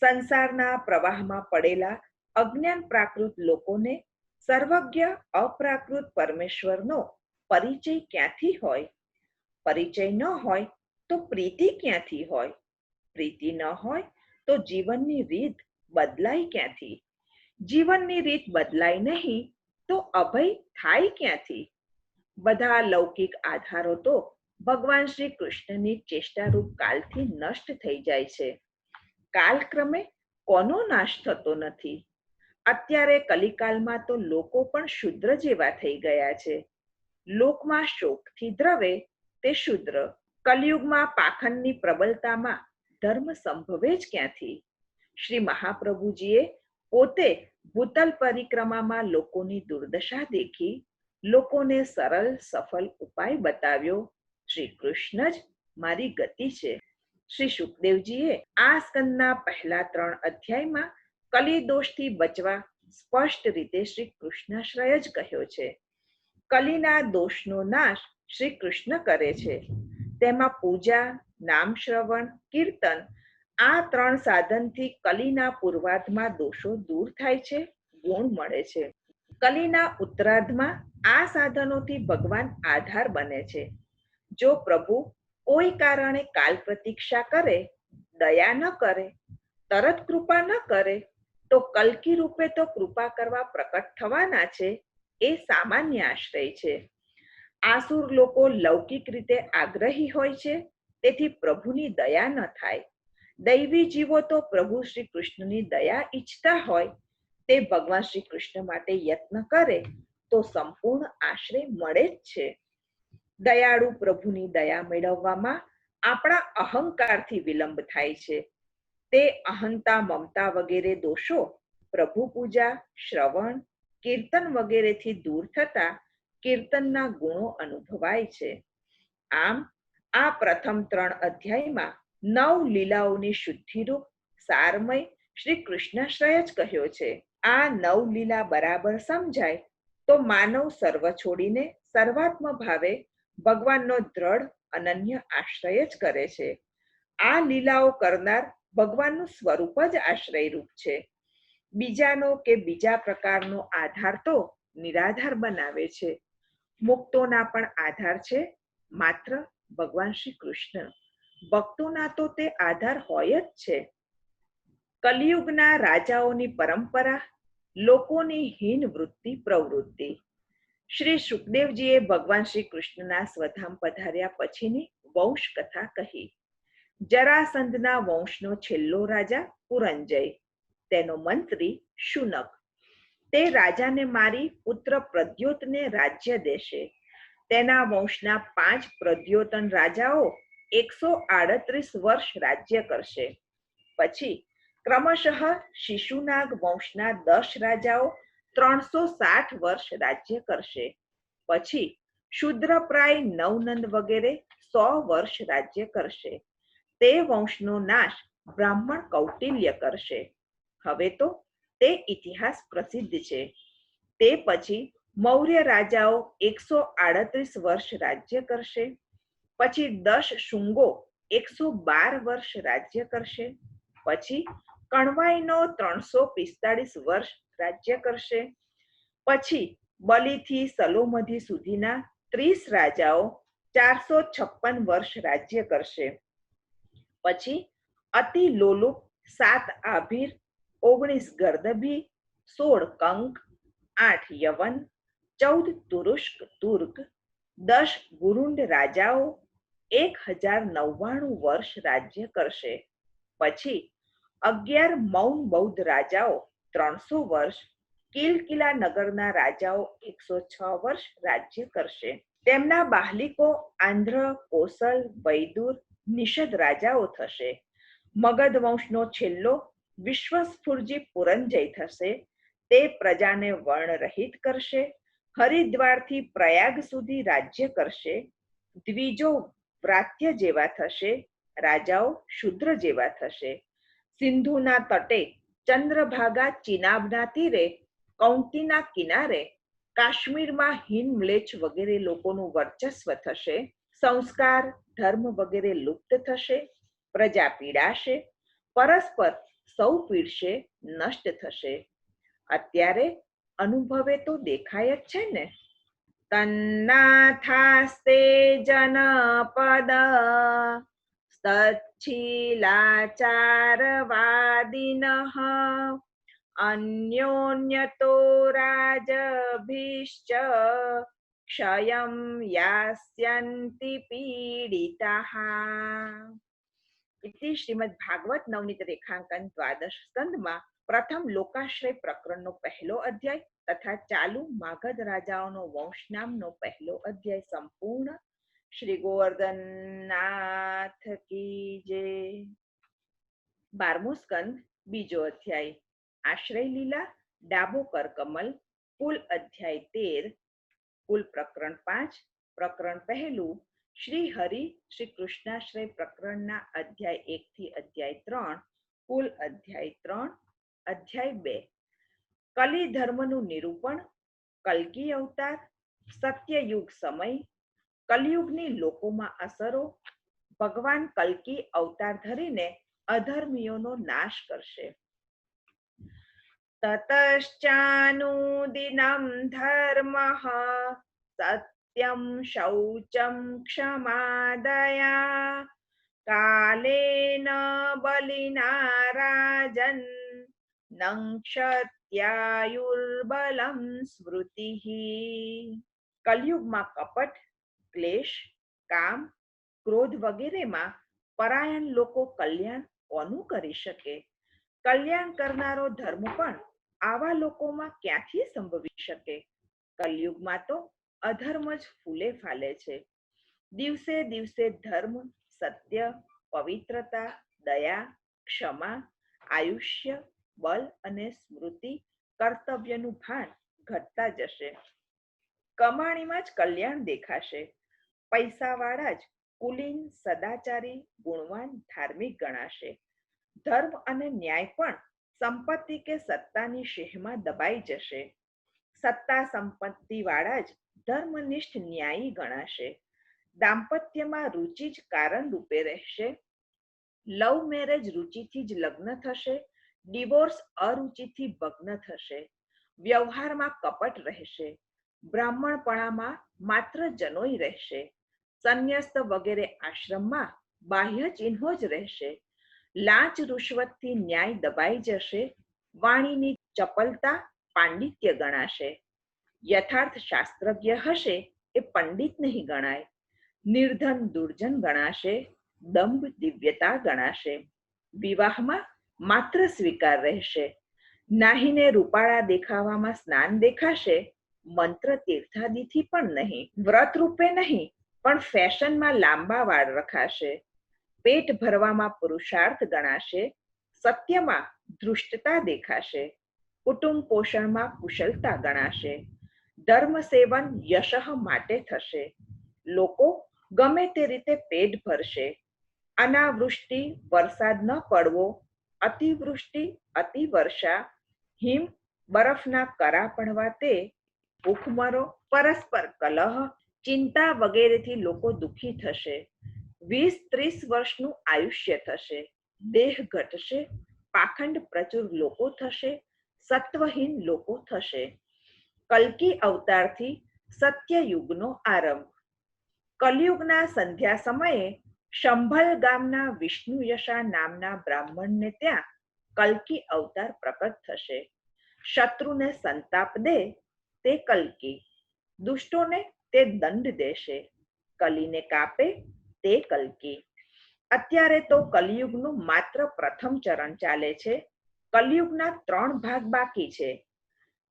સંસારના પ્રવાહમાં પડેલા અજ્ઞાન પ્રાકૃત લોકોને સર્વજ્ઞ અપ્રાકૃત પરમેશ્વરનો પરિચય ક્યાંથી હોય? પરિચય ન હોય તો પ્રીતિ ક્યાંથી હોય? પ્રીતિ ન હોય તો જીવનની રીત બદલાય ક્યાંથી? જીવનની રીત બદલાય નહીં તો અભય થાય ક્યાંથી? બધા લૌકિક આધારો તો ભગવાન શ્રી કૃષ્ણની ચેષ્ટારૂપ કાલથી નષ્ટ થઈ જાય છે. કાલક્રમે કોનો નાશ થતો નથી? અત્યારે કલિકાલમાં તો લોકો પણ શુદ્ર જેવા થઈ ગયા છે. લોકમાં શોકથી દ્રવે તે શુદ્ર. કલિયુગમાં પાખંડની પ્રબલતામાં ધર્મ સંભવે જ ક્યાંથી? શ્રી મહાપ્રભુજીએ પોતે ભૂતલ પરિક્રમામાં લોકોની દુર્દશા દેખી લોકોને સરળ સફળ ઉપાય બતાવ્યો. શ્રી કૃષ્ણ જ મારી ગતિ છે. શ્રી શુકદેવજીએ આ સ્કંદના પહેલા 3 અધ્યાયમાં કલિદોષથી બચવા સ્પષ્ટ રીતે શ્રી કૃષ્ણાશ્રય જ કહ્યો છે. કલિના દોષનો નાશ શ્રી કૃષ્ણ કરે છે. તેમાં પૂજા, નામ શ્રવણ, કીર્તન આ 3 સાધનથી કલિના પૂર્વાર્ધમાં દોષો દૂર થાય છે, ગુણ મળે છે. કલિના ઉત્તરાર્ધમાં આ સાધનોથી ભગવાન આધાર બને છે. જો પ્રભુ કોઈ કારણે કાલ પ્રતીક્ષા કરે, દયા ન કરે, તરત કૃપા ન કરે તો કલ્કી રૂપે તો કૃપા કરવા પ્રકટ થવાના છે. એ સામાન્ય આશ્રય છે. આસુર લોકો લૌકિક રીતે આગ્રહી હોય છે, તેથી પ્રભુની દયા ન થાય. દૈવી જીવો તો પ્રભુ શ્રી કૃષ્ણની દયા ઈચ્છતા હોય તે ભગવાન શ્રી કૃષ્ણ માટે યત્ન કરે તો સંપૂર્ણ આશ્રય મળે જ છે. દયાળુ પ્રભુની દયા મેળવવામાં આપણા અહંકારથી વિલંબ થાય છે. તે અહંતા, મમતા વગેરે દોષો પ્રભુ પૂજા, શ્રવણ, કીર્તન વગેરેથી દૂર થતા કીર્તનના ગુણો અનુભવાય છે. આમ આ પ્રથમ 3 અધ્યાયમાં 9 લીલાઓની શુદ્ધિરૂપ સારમય શ્રી કૃષ્ણાશ્રય જ કહ્યો છે. આ 9 લીલા બરાબર સમજાય તો માનવ સર્વ છોડીને સર્વાત્મ ભાવે ભગવાનનો દ્રઢ અનન્ય આશ્રય જ કરે છે. આ લીલાઓ કરનાર ભગવાનનું સ્વરૂપ જ આશ્રયરૂપ છે. બીજાનો કે બીજા પ્રકારનો આધાર તો નિરાધાર બનાવે છે. મુક્તોના પણ આધાર છે માત્ર ભગવાન શ્રી કૃષ્ણ. ભક્તોના તો તે આધાર હોય જ છે. કલિયુગના રાજાઓની પરંપરા, લોકોની હીન વૃત્તિ પ્રવૃત્તિ. શ્રી સુખદેવજીએ ભગવાન શ્રી કૃષ્ણના સ્વધામ પધાર્યા પછીની વંશ કથા કહી. જરાસંધના વંશનો છેલ્લો રાજા પુરંજય, તેનો મંત્રી શુનક. તે રાજાને મારી પુત્ર પ્રદ્યોતને રાજ્ય દેશે. તેના વંશના 5 પ્રદ્યોતન રાજાઓ 138 વર્ષ રાજ્ય કરશે. પછી ક્રમશઃ શિશુનાગ વંશના 10 રાજાઓ 360 વર્ષ રાજ્ય કરશે. પછી શુદ્રપ્રાય નવનંદ વગેરે 100 વર્ષ રાજ્ય કરશે. તે વંશનો નાશ બ્રાહ્મણ કૌટિલ્ય કરશે. હવે તો તે ઇતિહાસ પ્રસિદ્ધ છે. તે પછી મૌર્ય રાજાઓ 138 વર્ષ રાજ્ય કરશે. પછી 10 શુંગો 112 વર્ષ રાજ્ય કરશે. પછી કણવાઈનો 345 વર્ષ રાજ્ય કરશે. પછી બલિથી સલોમધી સુધીના 30 રાજાઓ 456 વર્ષ રાજ્ય કરશે. પછી અતિ લોલુપ 7 આભીર, 19 ગર્દભી, 16 કંક, 8 યવન, 14 તુરુષ્ક તુર્ક, 10 ગુરુંડ રાજાઓ 1099 વર્ષ રાજ્ય કરશે. પછી 11 મૌન બૌદ્ધ રાજાઓ 300 વર્ષ, કિલકિલા નગરના રાજાઓ 106 વર્ષ રાજ્ય કરશે. તેમના બાહલિકો આંધ્ર, કોસલ, વૈદુર, નિષદ રાજાઓ થશે. મગધ વંશનો છેલ્લો વિશ્વસ્ફુરજી પુરંજય થશે. તે પ્રજાને વર્ણરહિત કરશે. હરિદ્વારથી પ્રયાગ સુધી રાજ્ય કરશે. દ્વિજો વ્રાત્ય જેવા થશે. રાજાઓ શુદ્ર જેવા થશે. સિંધુના તટે, ચંદ્રભાગા ચિનાબના તીરે, કૌંટીના કિનારે, કાશ્મીરમાં હિન મ્લેચ્છ વગેરે લોકોનું વર્ચસ્વ થશે. સંસ્કાર, ધર્મ વગેરે લુપ્ત થશે. પ્રજા પીડાશે. પરસ્પર સૌ પીડશે, નષ્ટ થશે. અત્યારે અનુભવે તો દેખાય જ છે ને. તન્નાથાસ્તે જનપદ તચ્છીલાચારવાદિનઃ અન્યોન્યતો રાજભિશ્ચ ક્ષયં યાસ્યન્તિ પીડિતાઃ. ઇતિ શ્રીમદ ભાગવત નવનીત રેખાંકન દ્વાદશ સ્કંદમાં પ્રથમ લોકાશ્રય પ્રકરણનો પહેલો અધ્યાય તથા ચાલુ માગધ રાજાઓનો વંશ નામનો પહેલો અધ્યાય સંપૂર્ણ. શ્રી ગોવર્ધનનાથ કી જય. 12મો સ્કંદ, બીજો અધ્યાય. આશ્રય લીલા, ડાબો કરકમલ. કુલ અધ્યાય 13. કુલ પ્રકરણ 5. પ્રકરણ પહેલું શ્રી હરિ શ્રી કૃષ્ણાશ્રય પ્રકરણના અધ્યાય 1 થી અધ્યાય 3. કુલ અધ્યાય 3. અધ્યાય 2. કલી ધર્મનું નિરૂપણ, કલ્કી અવતાર, સત્યયુગ સમય, કલયુગની લોકોમાં અસરો. ભગવાન કલ્કી અવતાર ધરીને અધર્મીઓનો નાશ કરશે. તતશ્ચાનુદિનમ ધર્મઃ સત્યમ શૌચમ ક્ષમાદયા કાલેન બલિના રાજન નંક્ષત્યાયુર્બલમ સ્મૃતિઃ. કલયુગમાં કપટ, ક્લેશ, કામ, ક્રોધ વગેરેમાં પરાયણ લોકો કલ્યાણ કોનું કરી શકે? કલ્યાણ કરનારો ધર્મ પણ આવા લોકોમાં ક્યાંથી સંભવી શકે? કલયુગમાં તો અધર્મ જ ફૂલે ફાલે છે. દિવસે દિવસે ધર્મ, સત્ય, પવિત્રતા, દયા, ક્ષમા, આયુષ્ય, બલ અને સ્મૃતિ, કર્તવ્યનું ભાન ઘટતા જશે. કમાણીમાં જ કલ્યાણ દેખાશે. પૈસાવાળા જ કુલીન, સદાચારી, ગુણવાન, ધાર્મિક ગણાશે. ધર્મ અને ન્યાય પણ સંપત્તિ કે સત્તાની શેહમાં દબાઈ જશે. સત્તા સંપત્તિ વાળા જ ધર્મનિષ્ઠ ન્યાયી ગણાશે. દાંપત્યમાં રુચિ જ કારણ રૂપે રહેશે. લવ મેરેજ રુચિથી જ લગ્ન થશે. ડિવોર્સ અરુચિથી ભગ્ન થશે. વ્યવહારમાં કપટ રહેશે. બ્રાહ્મણપણામાં માત્ર જનોઈ રહેશે. સંન્યસ્ત વગેરે આશ્રમમાં બાહ્ય ચિહ્નો જ રહેશે. લાંચ રૂશ્વતથી ન્યાય દબાઈ જશે. વાણીની ચપલતા પાંડિત્ય ગણાશે. યથાર્થ શાસ્ત્રજ્ઞ હશે એ પંડિત નહીં ગણાય. નિર્ધન દુર્જન ગણાશે, દંભ દિવ્યતા ગણાશે. વિવાહમાં માત્ર સ્વીકાર રહેશે, નાહીને રૂપાળા દેખાવામાં સ્નાન દેખાશે, મંત્ર તીર્થાદિથી પણ નહીં. વ્રત રૂપે નહીં પણ ફેશનમાં લાંબા વાળ રખાશે. પેટ ભરવામાં પુરુષાર્થ ગણાશે, સત્યમાં ધૃષ્ટતા દેખાશે. કુટુંબ પોષણમાં કુશળતા ગણાશે. ધર્મ સેવન યશઃ માટે થશે. લોકો ગમે તે રીતે પેટ ભરશે. અનાવૃષ્ટિ વરસાદ ન પડવો, અતિવૃષ્ટિ અતિવર્ષા, હિમ બરફના કરા પડવા તે, ભૂખમરો, પરસ્પર કલહ, ચિંતા વગેરેથી લોકો દુઃખી થશે. 20-30 વર્ષનું આયુષ્ય થશે. દેહ ઘટશે, પાખંડ પ્રચુર લોકો થશે, સત્વહીન લોકો થશે. કલ્કી અવતારથી સત્યયુગનો આરંભ. કલયુગના સંધ્યા સમયે શંભલ ગામના વિષ્ણુયશા નામના બ્રાહ્મણને ત્યાં કલ્કી અવતાર પ્રકટ થશે. શત્રુને સંતાપ દે તે કલ્કી, દુષ્ટોને તે દંડ દેશે. કલીને કાપે તે કલ્કી. અત્યારે તો કલિયુગનું માત્ર પ્રથમ ચરણ ચાલે છે. કલિયુગના 3 ભાગ બાકી છે.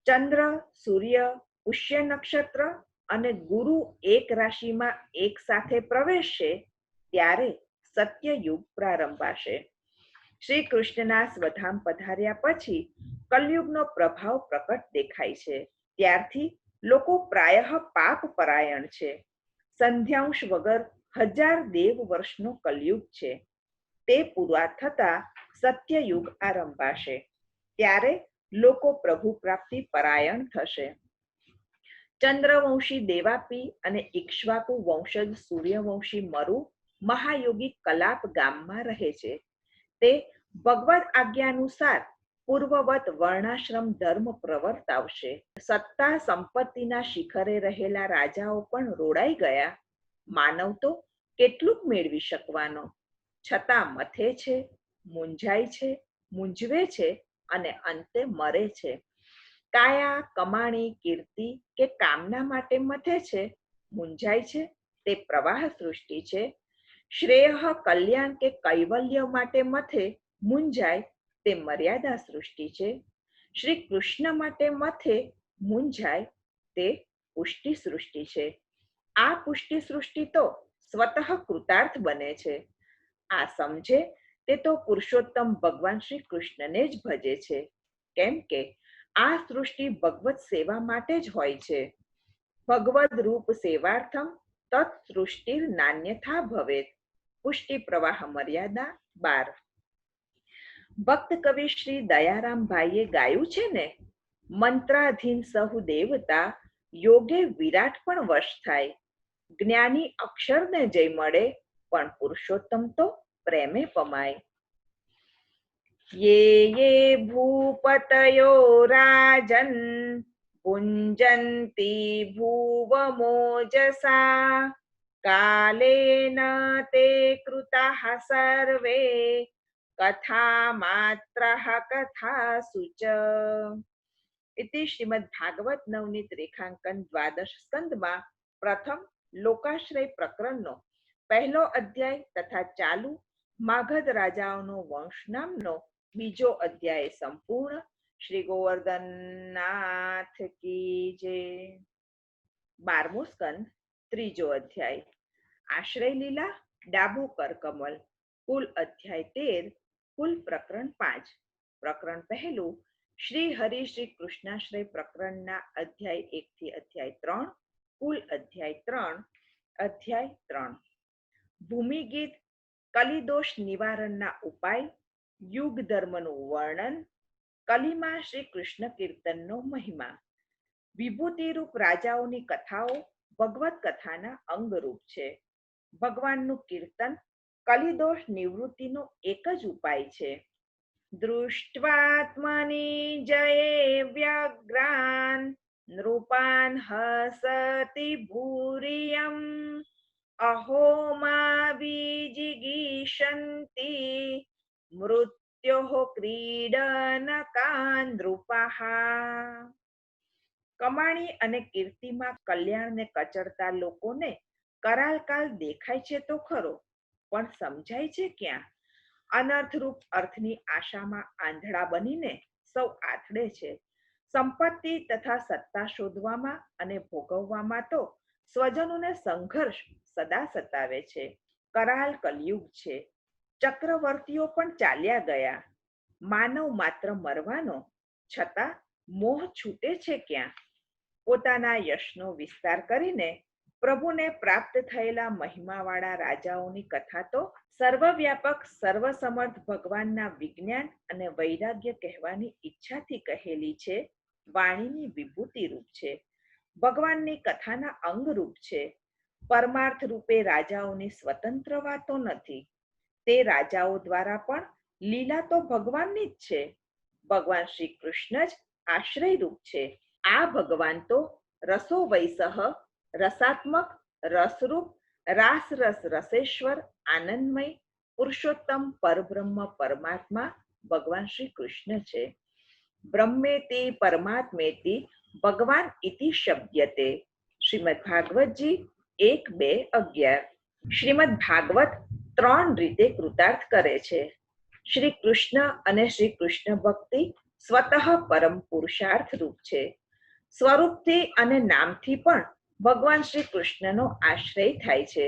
ચંદ્ર, સૂર્ય, પુષ્ય નક્ષત્ર અને ગુરુ એક રાશિમાં એક સાથે પ્રવેશશે ત્યારે સત્યયુગ પ્રારંભાશે. શ્રી કૃષ્ણના સ્વધામ પધાર્યા પછી કલયુગનો પ્રભાવ પ્રકટ દેખાય છે. ત્યારથી લોકો પ્રાયઃ પાપ પરાયણ છે. સંધ્યાંશ વગર 1000 દેવ વર્ષનો કલયુગ છે. તે પૂરા થતા સત્યયુગ આરંભાશે. ત્યારે લોકો પ્રભુ પ્રાપ્તિ પરાયણ થશે. ચંદ્રવંશી દેવાપી અને ઇક્ષ્વાકુ વંશજ સૂર્યવંશી મરુ મહાયોગી કલાપ ગામમાં રહે છે. તે ભગવદ આજ્ઞાનુસાર પૂર્વવત વર્ણાશ્રમ ધર્મ પ્રવર્તાવશે. સત્તા સંપત્તિના શિખરે રહેલા રાજાઓ પણ રોડાઈ ગયા. માનવ તો કેટલુંક મેળવી શકવાનો, છતાં મથે છે, મૂંઝાય છે, મૂંઝવે છે અને અંતે મરે છે. કાયા, કમાણી, કીર્તિ કે કામના માટે મથે છે, મૂંઝાય છે, તે પ્રવાહ સૃષ્ટિ છે. શ્રેય, કલ્યાણ કે કૈવલ્ય માટે મથે, મૂંઝાય, તે મર્યાદા સૃષ્ટિ છે. શ્રી કૃષ્ણ માટે મથે, મૂંઝાય, તે પુષ્ટિ સૃષ્ટિ છે. આ પુષ્ટિ સૃષ્ટિ તો સ્વતઃ કૃતાર્થ બને છે. આ સમજે તે તો પુરુષોત્તમ ભગવાન શ્રી કૃષ્ણને જ ભજે છે. કેમ કે આ સૃષ્ટિ ભગવત સેવા માટે જ હોય છે. ભગવદ રૂપ સેવાર્થમ તત સૃષ્ટિર નાન્યથા ભવેત. પુષ્ટિ પ્રવાહ મર્યાદા 12. ભક્ત કવિ શ્રી દયારામ ભાઈએ ગાયું છે ને, મંત્રાધીન સહુ દેવતા, યોગે વિરાટ પણ વશ થાય. જ્ઞાની અક્ષરને જય મળે, પણ પુરુષોત્તમ તો પ્રેમે પમાય. યે યે ભૂપતયો રાજન પુંજંતી ભુવમોજસા, કાલેન તે કૃતાઃ સર્વે, કથા માત્રઃ કથાસુ ચ. ઇતિ શ્રીમદ ભાગવત નવનીત રેખાંકન દ્વાદશ સ્કંદમાં પ્રથમ લોકાશ્રય પ્રકરણનો પહેલો અધ્યાય તથા ચાલુ માગધ રાજાઓનો વંશ નામનો બીજો અધ્યાય સંપૂર્ણ. શ્રી ગોવર્ધનનાથ કી જય. 12મો સ્કંદ, ત્રીજો અધ્યાય. આશ્રય લીલા, ડાબુ કરકમલ. કુલ અધ્યાય 13, કુલ પ્રકરણ 5. પ્રકરણ પહેલું શ્રી હરિ શ્રી કૃષ્ણાશ્રય પ્રકરણના અધ્યાય 1 થી અધ્યાય 3, કુલ અધ્યાય 3. અધ્યાય 3. ભૂમિગીત, કલિદોષ નિવારણના ઉપાય, યુગ ધર્મનું વર્ણન, કલીમાં શ્રી કૃષ્ણ કીર્તનનો મહિમા. વિભૂતિરૂપ રાજાઓની કથાઓ ભગવત કથાના અંગરૂપ છે. ભગવાનનું કીર્તન કલિદોષ નિવૃત્તિનો એક જ ઉપાય છે. દૃષ્ટ્વાત્મની જયે વ્યગ્રાન, નૃપાન હસતિ ભૂરિયમ, અહો મા વિજિગીષંતિ, મૃત્યોઃ ક્રીડનકાન નૃપાઃ. કમાણી અને કીર્તિમાં કલ્યાણને કચડતા લોકોને કરાલકાલ દેખાય છે તો ખરો, પણ સમજાય છે ક્યાં? અનર્થરૂપ અર્થની આશામાં આંધળા બનીને સૌ આથડે છે. સંપત્તિ તથા સત્તા શોધવામાં અને ભોગવવામાં તો સ્વજનોને સંઘર્ષ સદા સતાવે છે. કરાલ કલયુગ છે. ચક્રવર્તીઓ પણ ચાલ્યા ગયા. માનવ માત્ર મરવાનો, છતાં મોહ છૂટે છે ક્યાં? પોતાના યશનો વિસ્તાર કરીને પ્રભુને પ્રાપ્ત થયેલા મહિમાવાળા રાજાઓની કથા તો સર્વવ્યાપક સર્વસમર્થ ભગવાનના વિજ્ઞાન અને વૈરાગ્ય કહેવાની ઈચ્છાથી કહેલી છે. વાણીની વિભૂતિ રૂપ છે. ભગવાનની કથાના અંગ રૂપ છે. પરમાર્થ રૂપે રાજાઓની સ્વતંત્ર વાતો નથી. તે રાજાઓ દ્વારા પણ લીલા તો ભગવાનની જ છે. ભગવાન શ્રી કૃષ્ણ જ આશ્રય રૂપ છે. આ ભગવાન તો રસો વૈસહ, રસાત્મક, રસરૂપ, રાસરસ રસેશ્વર, આનંદમય, પુરુષોત્તમ, પરબ્રહ્મ, પરમાત્મા ભગવાન શ્રી કૃષ્ણ છે. બ્રહ્મેતિ પરમાત્મેતિ ભગવાન ઇતિ શબ્દયતે. શ્રીમદ ભાગવતજી 1:2-11. શ્રીમદ ભાગવત 3 રીતે કૃતાર્થ કરે છે. શ્રી કૃષ્ણ અને શ્રી કૃષ્ણ ભક્તિ સ્વતઃ પરમ પુરુષાર્થ રૂપ છે. સ્વરૂપથી અને નામથી પણ ભગવાન શ્રી કૃષ્ણનો આશ્રય થાય છે.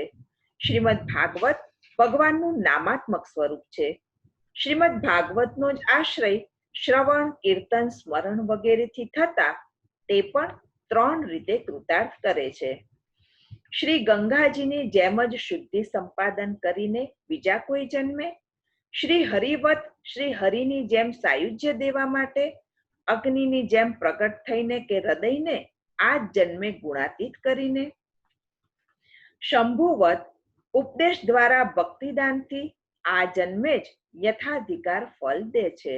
શ્રીમદ ભાગવત ભગવાનનું નામાત્મક સ્વરૂપ છે. શ્રીમદ ભાગવતનો જ આશ્રય શ્રવણ, કીર્તન, સ્મરણ વગેરેથી થતા તે પણ 3 રીતે કૃતાર્થ કરે છે. શ્રી ગંગાજીની જેમ જ શુદ્ધિ સંપાદન કરીને બીજા કોઈ જન્મે, શ્રી હરિવત શ્રી હરિની જેમ સાયુજ્ય દેવા માટે અગ્નિની જેમ પ્રગટ થઈને કે હૃદયને આ જન્મે ગુણાતીત કરીને, શંભુવત ઉપદેશ દ્વારા ભક્તિદાનથી આ જન્મે જ યથાધિકાર ફળ દે છે.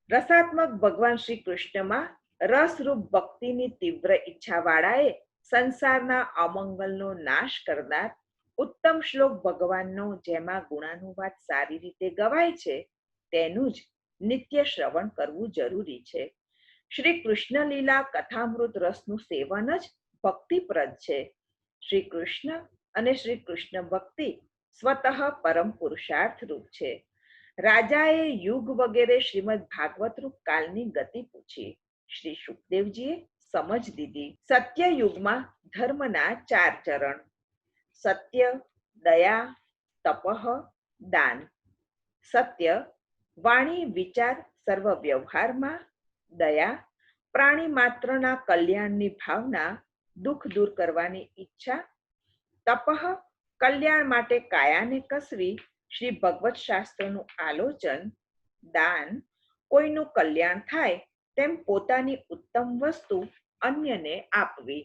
રસાત્મક ભગવાન શ્રી કૃષ્ણમાં રસરૂપ ભક્તિની તીવ્ર ઈચ્છાવાળાએ સંસારના અમંગલનો નાશ કરનાર ઉત્તમ શ્લોક ભગવાનનો જેમાં ગુણાનુવાદ સારી રીતે ગવાય છે તેનું જ નિત્ય શ્રવણ કરવું જરૂરી છે. શ્રી કૃષ્ણ લીલા કથામૃત રસનું સેવન જ ભક્તિપ્રદ છે. શ્રી કૃષ્ણ અને શ્રી કૃષ્ણ ભક્તિ સ્વતઃ પરમ પુરુષાર્થ રૂપ છે. રાજાએ યુગ વગેરે શ્રીમદ ભાગવત રૂપ કાલની ગતિ પૂછી. શ્રી સુખદેવજીએ સમજ દીધી. સત્ય યુગમાં ધર્મના 4 ચરણ: સત્ય, દયા, તપઃ, દાન. સત્ય વાણી વિચાર સર્વ વ્યવહારમાં, દયા પ્રાણી માત્રના કલ્યાણની ભાવના, દુઃખ દૂર કરવાની ઈચ્છા, તપઃ કલ્યાણ માટે કાયાને કસવી, શ્રી ભગવત શાસ્ત્રનું આલોચન, દાન કોઈનું કલ્યાણ થાય તેમ પોતાની ઉત્તમ વસ્તુ અન્યને આપવી.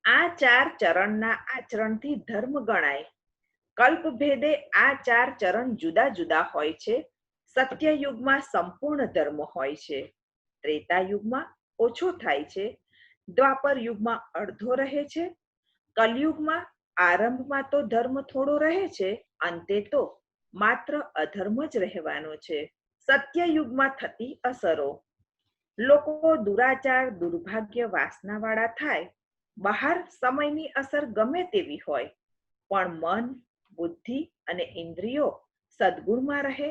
આ 4 ચરણના આચરણથી ધર્મ ગણાય. કલ્પભેદે આ 4 ચરણ જુદા જુદા હોય છે. સત્ય યુગમાં સંપૂર્ણ ધર્મ હોય છે. ત્રેતા યુગમાં ઓછો થાય છે. દ્વાપર યુગમાં અડધો રહે છે. કલયુગમાં આરંભમાં તો ધર્મ થોડો રહે છે, અંતે તો માત્ર અધર્મ જ રહેવાનો છે. સત્ય યુગમાં થતી અસરો: લોકો દુરાચાર, દુર્ભાગ્ય, વાસનાવાળા થાય. બહાર સમયની અસર ગમે તેવી હોય, પણ મન, બુદ્ધિ અને ઇન્દ્રિયો સદગુણમાં રહે,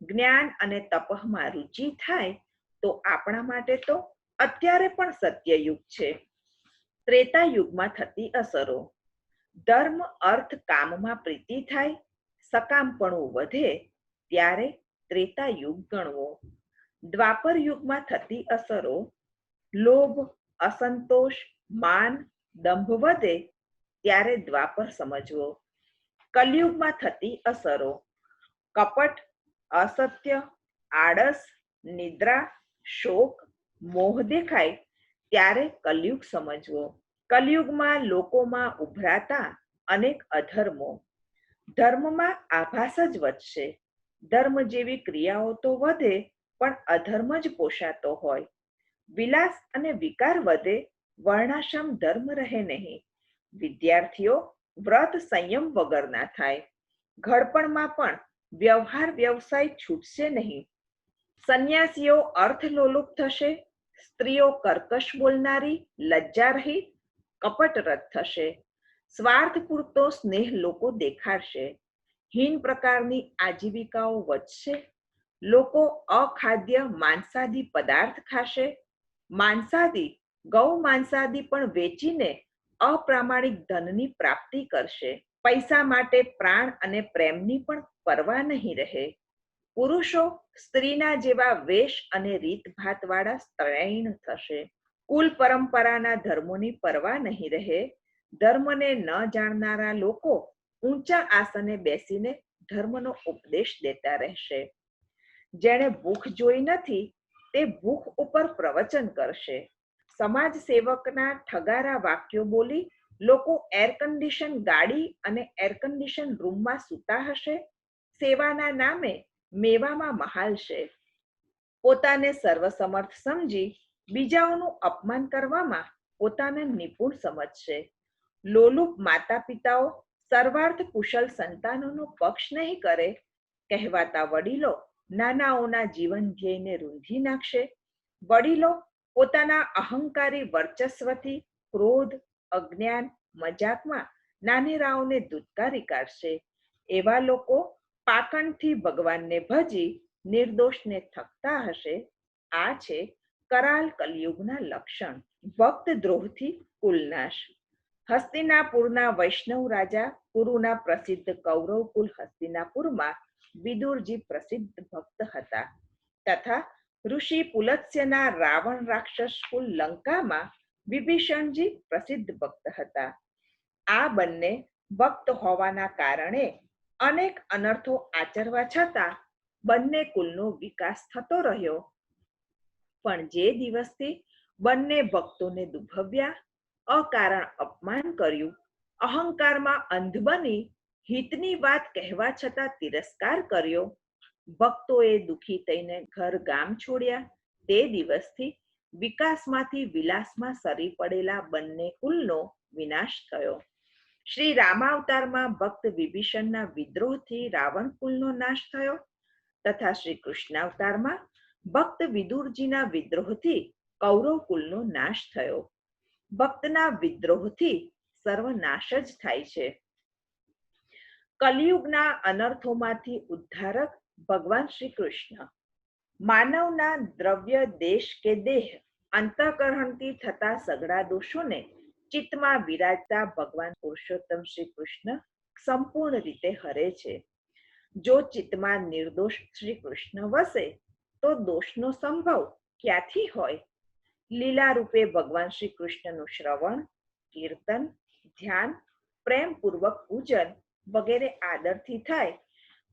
જ્ઞાન અને તપઃમાં રુચિ થાય તો આપણા માટે તો અત્યારે પણ સત્યયુગ છે. ત્રેતા યુગમાં થતી અસરો: ધર્મ, અર્થ, કામમાં પ્રીતિ થાય, સકામપણું વધે, ત્યારે ત્રેતા યુગ ગણવો. દ્વાપર યુગમાં થતી અસરો: લોભ, અસંતોષ, માન, દંભ વધે, ત્યારે દ્વાપર સમજવો. કલયુગમાં થતી અસરો: કપટ, અસત્ય, આળસ, નિદ્રા, શોક, મોહ દેખાય, ત્યારે કલયુગ સમજવો. કલયુગમાં લોકોમાં ઉભરાતા અનેક અધર્મો. ધર્મમાં આભાસ જ વધશે. ધર્મ જેવી ક્રિયાઓ તો વધે, પણ અધર્મ જ પોષાતો હોય. વિલાસ અને વિકાર વધે, વર્ણાશ્રમ ધર્મ રહે નહીં. વિદ્યાર્થીઓ વ્રત સંયમ વગરના થાય. ઘડપણમાં પણ વ્યવહાર વ્યવસાય છૂટશે નહીં. સંન્યાસીઓ અર્થલોલુપ થશે. સ્ત્રીઓ કર્કશ બોલનારી, લજ્જા રહી, કપટ રદ થશે, સ્વાર્થ પૂરતો સ્નેહ લોકો દેખાડશે, હીન પ્રકારની આજીવિકાઓ વધશે, લોકો અખાદ્ય માંસાદી પદાર્થ ખાશે, માંસાદી ગૌ માંસાદી પણ વેચીને અપ્રામાણિક ધનની પ્રાપ્તિ કરશે, પૈસા માટે પ્રાણ અને પ્રેમની પણ પરવા નહીં રહે, પુરુષો સ્ત્રીના જેવા વેશ અને રીતભાતવાળા સ્ત્રૈણ થશે, કુલ પરંપરાના ધર્મોની પરવા નહીં રહે, ધર્મને ન જાણનારા લોકો ઊંચા આસને બેસીને ધર્મનો ઉપદેશ દેતા રહેશે, જેણે ભૂખ જોઈ નથી તે ભૂખ ઉપર પ્રવચન કરશે, સમાજ સેવકના ઠગારા વાક્યો બોલી લોકો એર કન્ડિશન ગાડી અને એર કન્ડિશન રૂમમાં સૂતા હશે, સેવાના નામે મેવામાં મહાલશે, પોતાને સર્વસમર્થ સમજી બીજાઓનું અપમાન કરવામાં પોતાને નિપુણ સમજશે, લોલુપ માતા પિતાઓ સર્વાર્થ કુશલ સંતાનોનો પક્ષ નહીં કરે, કહેવાતા વડીલો નાનાઓના જીવન ધ્યેયને રૂંધી નાખશે, વડીલો પોતાના અહંકારી વર્ચસ્વથી ક્રોધ, અજ્ઞાન, મજાકમાં નાનેરાઓને ધૂતકારી કાઢશે, એવા લોકો પાખંડથી ભગવાનને ભજી નિર્દોષને થકતા હશે. આ છે કરાલ કલયુગના લક્ષણ. ભક્ત દ્રોહથી કુલનાશ. હસ્તિનાપુરના વૈષ્ણવ રાજા કુરુના પ્રસિદ્ધ કૌરવ કુલ હસ્તિનાપુરમાં વિદુરજી પ્રસિદ્ધ ભક્ત હતા, તથા ઋષિ પુલત્સ્યના રાવણ રાક્ષસ કુલ લંકામાં વિભીષણજી પ્રસિદ્ધ ભક્ત હતા. આ બંને ભક્ત હોવાના કારણે અનેક અનર્થો આચરવા છતાં બંને કુલનો વિકાસ થતો રહ્યો. પણ જે દિવસથી બંને ભક્તોને દુભવ્યા, અકારણ અપમાન કર્યું, અહંકારમાં અંધ બની હિતની વાત કહેવા છતાં તિરસ્કાર કર્યો, ભક્તોએ દુઃખી થઈને ઘર ગામ છોડ્યા, તે દિવસથી વિકાસમાંથી વિલાસમાં સરી પડેલા બંને કુલનો વિનાશ થયો. શ્રી રામાવતારમાં ભક્ત વિભીષણના વિદ્રોહથી રાવણ કુલનો નાશ થયો, તથા શ્રી કૃષ્ણાવતારમાં ભક્ત વિદુરજીના વિદ્રોહથી કૌરવ કુલનો નાશ થયો. ભક્તના વિદ્રોહથી સર્વનાશ જ થાય છે. કલિયુગના અનર્થોમાંથી ઉદ્ધારક ભગવાન શ્રી કૃષ્ણ. માનવના દ્રવ્ય, દેશ કે દેહ, અંતઃકરણથી થતા સઘળા દોષોને ચિત્તમાં વિરાજતા ભગવાન પુરુષોત્તમ શ્રી કૃષ્ણ સંપૂર્ણ રીતે હરે છે. જો ચિત્તમાં નિર્દોષ શ્રી કૃષ્ણ વસે તો દોષનો સંભવ ક્યાંથી હોય? લીલા રૂપે ભગવાન શ્રી કૃષ્ણનું શ્રવણ, કીર્તન, ધ્યાન, પ્રેમપૂર્વક પૂજન વગેરે આદરથી થાય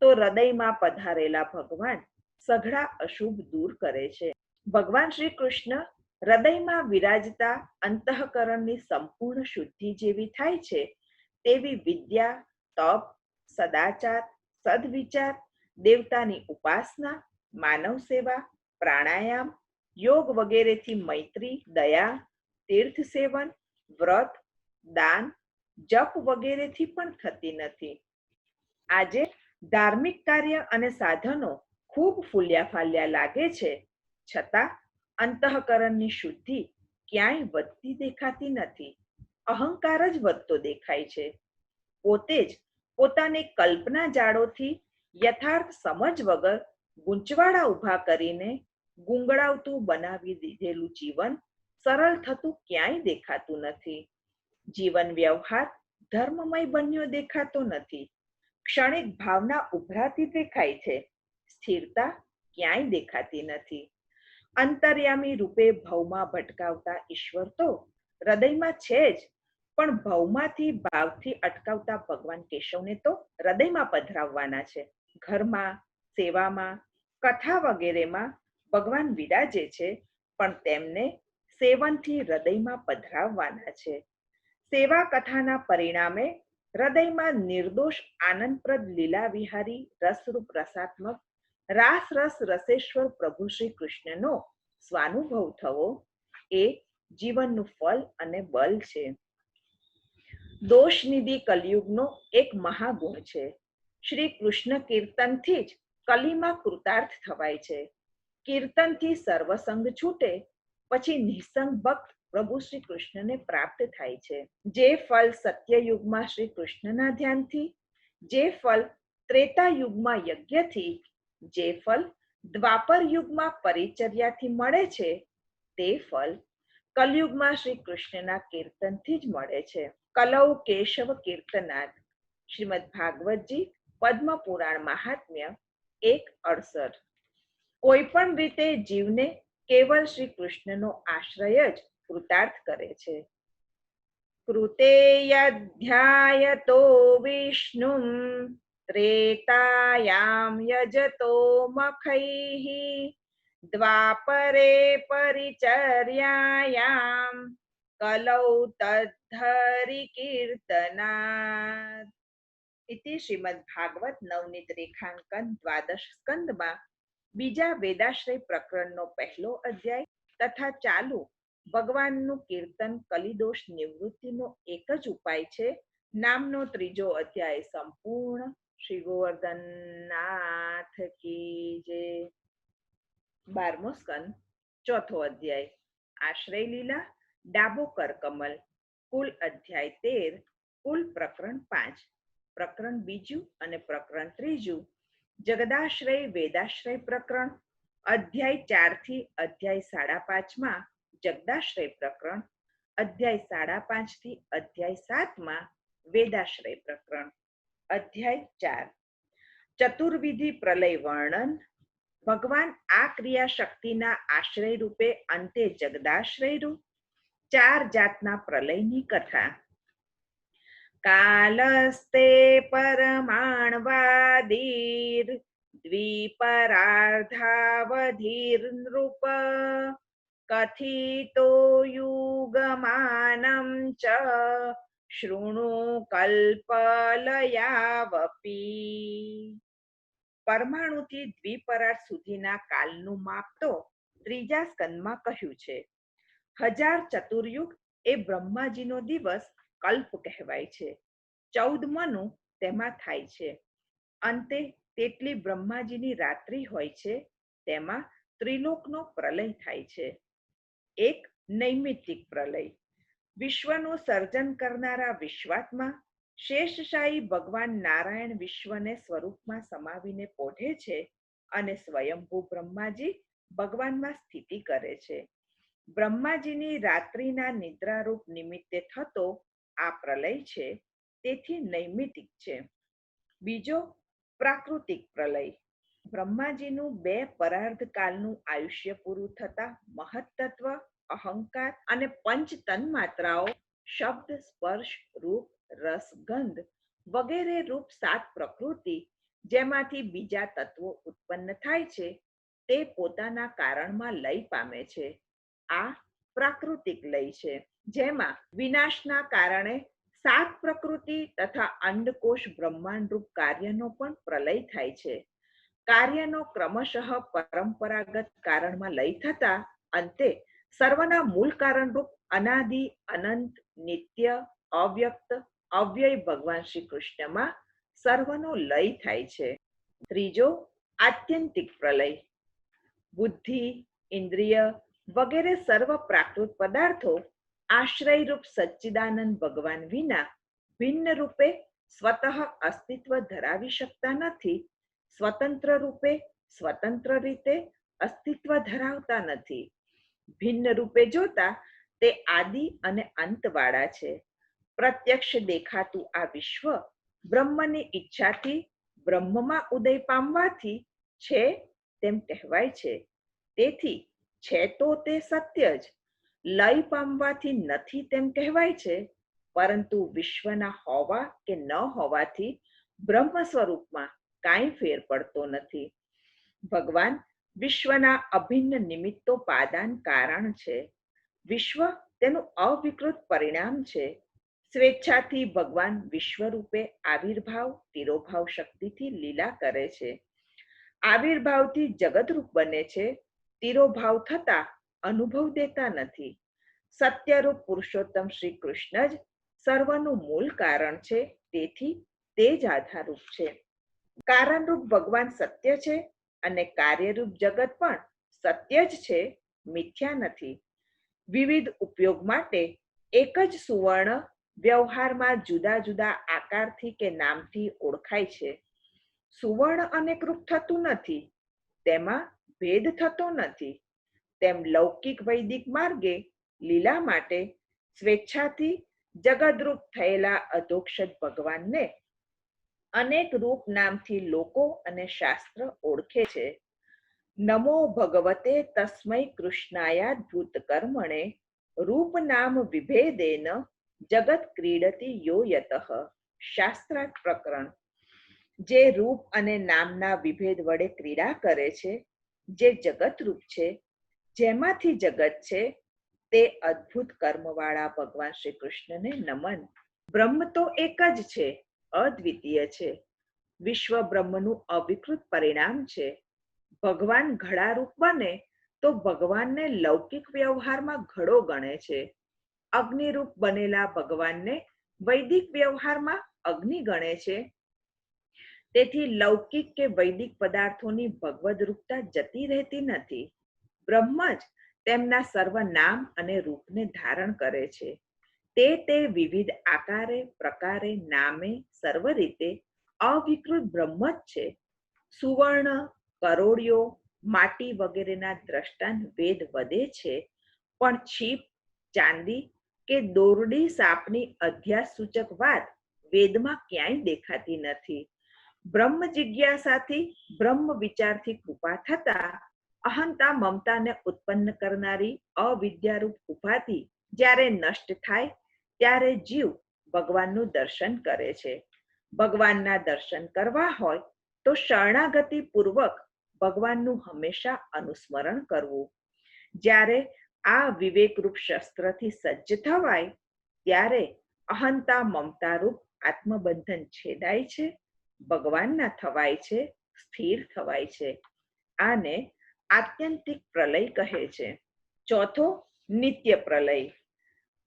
તો હૃદયમાં પધારેલા ભગવાન સઘળા અશુભ દૂર કરે છે. ભગવાન શ્રી કૃષ્ણ હૃદયમાં વિરાજતા અંતઃકરણની સંપૂર્ણ શુદ્ધિ જેવી થાય છે તેવી વિદ્યા, તપ, સદાચાર, સદવિચાર, દેવતાની ઉપાસના, માનવ સેવા, પ્રાણાયામ, યોગ વગેરેથી મૈત્રી, દયા, તીર્થ સેવન, વ્રત, દાન, જપ વગેરેથી પણ થતી નથી. આજે ધાર્મિક કાર્ય અને સાધનો ખૂબ ફૂલ્યા ફાલ્યા લાગે છે, છતાં અંતઃકરણની શુદ્ધિ ક્યાંય વધતી દેખાતી નથી. અહંકાર જ વધતો દેખાય છે. પોતે જ પોતાની કલ્પના જાળોથી યથાર્થ સમજ વગર ગૂંચવાડા ઊભા કરીને ગુંગળાવતું બનાવી દીધેલું જીવન સરળ થતું ક્યાંય દેખાતું નથી. જીવન વ્યવહાર ધર્મમય બન્યો દેખાતો નથી. ક્ષણિક ભાવના ઉભરાતી દેખાય છે, સ્થિરતા ક્યાંય દેખાતી નથી. અંતર્યામી રૂપે ભવમાં ભટકાવતા ઈશ્વર તો હૃદયમાં છે જ, પણ ભવમાંથી ભાવથી અટકાવતા ભગવાન કેશવને તો હૃદયમાં પધરાવવાના છે. ઘરમાં, સેવામાં, કથા વગેરેમાં ભગવાન વિરાજે છે, પણ તેમને સેવનથી હૃદયમાં પધરાવવાના છે. સેવા કથાના પરિણામે હૃદયમાં નિર્દોષ આનંદપ્રદ લીલા વિહારી રસરૂપ રસાત્મક રાસ રસ રસેશ્વર પ્રભુ શ્રી કૃષ્ણનો સ્વાનુભવ થવો એ જીવનનું ફળ અને બલ છે. દોષનિધિ કલિયુગનો એક મહાગુણ છે. શ્રી કૃષ્ણ કીર્તનથી જ કલીમાં કૃતાર્થ થવાય છે. કીર્તનથી સર્વસંગ છૂટે, પછી નિસંગ ભક્ત પ્રભુ શ્રી કૃષ્ણને પ્રાપ્ત થાય છે. જે ફળ સત્યયુગમાં શ્રી કૃષ્ણના ધ્યાનથી, જે ફળ ત્રેતા યુગમાં યજ્ઞથી, જે ફળ દ્વાપર યુગમાં પરિચર્યાથી મળે છે, તે ફળ કલયુગમાં શ્રી કૃષ્ણના કીર્તનથી જ મળે છે. કલૌ કેશવ કીર્તનાદ શ્રીમદ ભાગવતજી પદ્મ પુરાણ મહાત્મ્ય 1:68. કોઈ પણ રીતે જીવને કેવળ શ્રી કૃષ્ણનો આશ્રય જ કૃતાર્થ કરે છે. કૃતે યધ્યાયતો વિષ્ણું ત્રેતાયામ યજતો મખૈઃ દ્વાપરે પરિચર્યાયામ કલૌ તદ્ધરિ કીર્તનાદ. ઇતિ શ્રીમદ ભાગવત નવનીત રેખાંકન દ્વાદશ સ્કંદમાં બીજા વેદાશ્રય પ્રકરણનો પહેલો અધ્યાય તથા ચાલુ ભગવાનનું કીર્તન કલિદોષ નિવૃત્તિનો એક જ ઉપાય છે નામનો ત્રીજો અધ્યાય સંપૂર્ણ. શ્રી ગોવર્ધનનાથ કી જય. 12મો સ્કંદ, ચોથો અધ્યાય આશ્રય લીલા, ડાબો કરકમલ. કુલ અધ્યાય 13, કુલ પ્રકરણ 5. પ્રકરણ બીજું અને પ્રકરણ ત્રીજું જગદાશ્રય વેદાશ્રય પ્રકરણ. અધ્યાય 4 થી અધ્યાય 5.5માં જગદાશ્રય પ્રકરણ. અધ્યાય 5.5 થી અધ્યાય 7માં વેદાશ્રય પ્રકરણ. અધ્યાય 4 ચતુર્વિધિ પ્રલય વર્ણન. ભગવાન આ ક્રિયા શક્તિના આશ્રય રૂપે અંતે જગદાશ્રય રૂપ 4 જાતના પ્રલયની કથા. કાલસ્તે પરમાણવાદીર દ્વિપરાર્ધાવધીર નૃપ કથિતો યુગમાનમ ચ શૃણુ કલ્પલયાવપી. પરમાણુથી દ્વિપરાર્ધ સુધીના કાલનું માપ તો ત્રીજા સ્કંદમાં કહ્યું છે. 1000 ચતુર્યુગ એ બ્રહ્માજીનો દિવસ કલ્પ કહેવાય છે. 14 મનુ તેમાં થાય છે. અંતે તેટલી બ્રહ્માજીની રાત્રિ હોય છે. તેમાં ત્રિલોકનો પ્રલય થાય છે. એક નૈમિત્તિક પ્રલય. વિશ્વનું સર્જન કરનારા વિશ્વાત્મા શેષશાહી ભગવાન નારાયણ વિશ્વને સ્વરૂપમાં સમાવીને પોઢે છે અને સ્વયંભૂ બ્રહ્માજી ભગવાનમાં સ્થિતિ કરે છે. બ્રહ્માજીની રાત્રિના નિદ્રારૂપ નિમિત્તે થતો આ પ્રલય છે, તેથી નૈમિતિક છે. બીજો પ્રાકૃતિક પ્રલય. બ્રહ્માજીનું 2 પરાર્ધ કાળનું આયુષ્ય પૂરું થતા મહત્તત્વ, અહંકાર અને પંચ તન્માત્રાઓ શબ્દ, સ્પર્શ, રૂપ, રસ, ગંધ વગેરે રૂપ 7 પ્રકૃતિ જેમાંથી બીજા તત્વો ઉત્પન્ન થાય છે તે પોતાના કારણમાં લય પામે છે. આ પ્રાકૃતિક લય છે, જેમાં વિનાશના કારણે 7 પ્રકૃતિ તથા અંડકોશ બ્રહ્માંડ રૂપ કાર્યનો પણ પ્રલય થાય છે. કાર્યનો ક્રમશઃ પરંપરાગત કારણમાં લય થતા અંતે સર્વના મૂળ કારણરૂપ અનાદિ, અનંત, નિત્ય, અવ્યક્ત, અવ્યય ભગવાન શ્રી કૃષ્ણમાં સર્વનો લય થાય છે. ત્રીજો આત્યંતિક પ્રલય. બુદ્ધિ, ઇન્દ્રિય વગેરે સર્વ પ્રાકૃત પદાર્થો આશ્રયરૂપ સચ્ચિદાનંદ ભગવાન વિના ભિન્ન રૂપે સ્વતઃ અસ્તિત્વ ધરાવી શકતા નથી. સ્વતંત્ર રૂપે સ્વતંત્ર રીતે અસ્તિત્વ ધરાવતા નથી. ભિન્ન રૂપે જોતા તે આદિ અને અંતવાળા છે. પ્રત્યક્ષ દેખાતું આ વિશ્વ બ્રહ્મની ઈચ્છાથી બ્રહ્મમાં ઉદય પામવાથી છે તેમ કહેવાય છે. તેથી છે તો તે સત્ય જ, લય પામવાથી નથી તેમ કહેવાય છે. પરંતુ વિશ્વના હોવા કે ન હોવાથી બ્રહ્મ સ્વરૂપમાં કાંઈ ફેર પડતો નથી. ભગવાન વિશ્વના અભિન્ન નિમિત્તો પાદાન કારણ છે. વિશ્વ તેનું અવિકૃત પરિણામ છે. સ્વેચ્છાથી ભગવાન વિશ્વરૂપે આવિર્ભાવ તિરોભાવ શક્તિથી લીલા કરે છે. આવિર્ભાવથી જગતરૂપ બને છે. તિરોભાવ થતા અનુભવ દેતા નથી. સત્યરૂપ પુરુષોત્તમ શ્રી કૃષ્ણ જ સર્વનું મૂળ કારણ છે. તેથી તે જ આધારરૂપ છે. કારણરૂપ ભગવાન સત્ય છે અને કાર્યરૂપ જગત પણ સત્ય જ છે, મિથ્યા નથી. વિવિધ ઉપયોગ માટે એક જ સુવર્ણ વ્યવહારમાં જુદા જુદા આકારથી કે નામથી ઓળખાય છે. સુવર્ણ અનેકરૂપ થતું નથી, તેમાં ભેદ થતો નથી. તેમ લૌકિક વૈદિક માર્ગે લીલા માટે સ્વેચ્છાથી જગદરૂપ થયેલા અધોક્ષજ ભગવાનને અનેક રૂપ નામથી લોકો અને શાસ્ત્ર ઓળખે છે. નમો ભગવતે તસ્મૈ કૃષ્ણાયાદ્ભુત કર્મણે રૂપ નામ વિભેદેન જગત ક્રીડતી યો યતઃ. શાસ્ત્રાર્થ પ્રકરણ. જે રૂપ અને નામના વિભેદ વડે ક્રીડા કરે છે, જે જગતરૂપ છે, જેમાંથી જગત છે, તે અદ્ભુત કર્મવાળા ભગવાન શ્રી કૃષ્ણને નમન. બ્રહ્મ તો એક જ છે, અદ્વિતીય છે. વિશ્વ બ્રહ્મનું અવિકૃત પરિણામ છે. ભગવાન ઘડારૂપ બને તો ભગવાનને લૌકિક વ્યવહારમાં ઘડો ગણે છે. અગ્નિરૂપ બનેલા ભગવાનને વૈદિક વ્યવહારમાં અગ્નિ ગણે છે. તેથી લૌકિક કે વૈદિક પદાર્થોની ભગવદ રૂપતા જતી રહેતી નથી. બ્રહ્મ જ તેમના સર્વ નામ અને રૂપને ધારણ કરે છે. તે વિવિધ આકારે પ્રકારે નામે સર્વ રીતે અવિકૃત બ્રહ્મ જ છે. સુવર્ણ, કરોડિયો, માટી વગેરેના દ્રષ્ટાંત વેદ વધે છે, પણ છીપ, ચાંદી કે દોરડી સાપની અધ્યાસ સૂચક વાત વેદમાં ક્યાંય દેખાતી નથી. બ્રહ્મ જિજ્ઞાસાથી બ્રહ્મ વિચારથી કૃપા થતા અહંતા મમતાને ઉત્પન્ન કરનારી અવિદ્યારૂપ ઉપાધિ જ્યારે નષ્ટ થાય ત્યારે જીવ ભગવાનનું દર્શન કરે છે. ભગવાનના દર્શન કરવા હોય તો શરણાગતિ પૂર્વક ભગવાનનું હંમેશા અનુસ્મરણ કરવું. જ્યારે આ વિવેકરૂપ શસ્ત્રથી સજ્જ થવાય ત્યારે અહંતા મમતારૂપ આત્મબંધન છેદાય છે, ભગવાનના થવાય છે, સ્થિર થવાય છે. આને આત્યંતિક પ્રલય કહે છે. ચોથો, નિત્ય પ્રલય.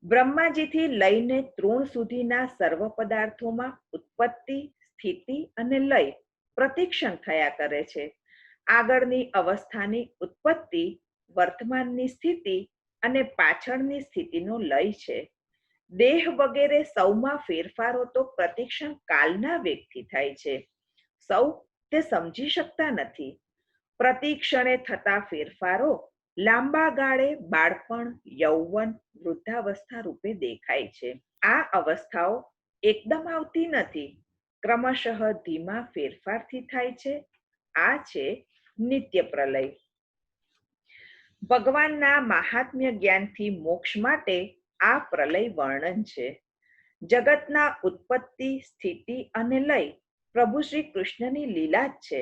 બ્રહ્માજીથી લઈને તૃણ સુધીના સર્વ પદાર્થોમાં ઉત્પત્તિ, સ્થિતિ અને લય પ્રતિક્ષણ થયા કરે છે. આગળની અવસ્થાની ઉત્પત્તિ, વર્તમાનની સ્થિતિ અને પાછળની સ્થિતિનો લય છે. દેહ વગેરે સૌમાં ફેરફારો તો પ્રતિક્ષણ કાલના વેગથી થાય છે. સૌ તે સમજી શકતા નથી. પ્રતિક્ષણે થતા ફેરફારો લાંબા ગાળે બાળપણ, યૌવન, વૃદ્ધાવસ્થા રૂપે દેખાય છે. આ અવસ્થાઓ એકદમ આવતી નથી, ક્રમશઃ ધીમા ફેરફારથી થાય છે. આ છે નિત્ય પ્રલય. ભગવાનના મહાત્મ્ય જ્ઞાનથી મોક્ષ માટે આ પ્રલય વર્ણન છે. જગતના ઉત્પત્તિ, સ્થિતિ અને લય પ્રભુ શ્રી કૃષ્ણની લીલા જ છે.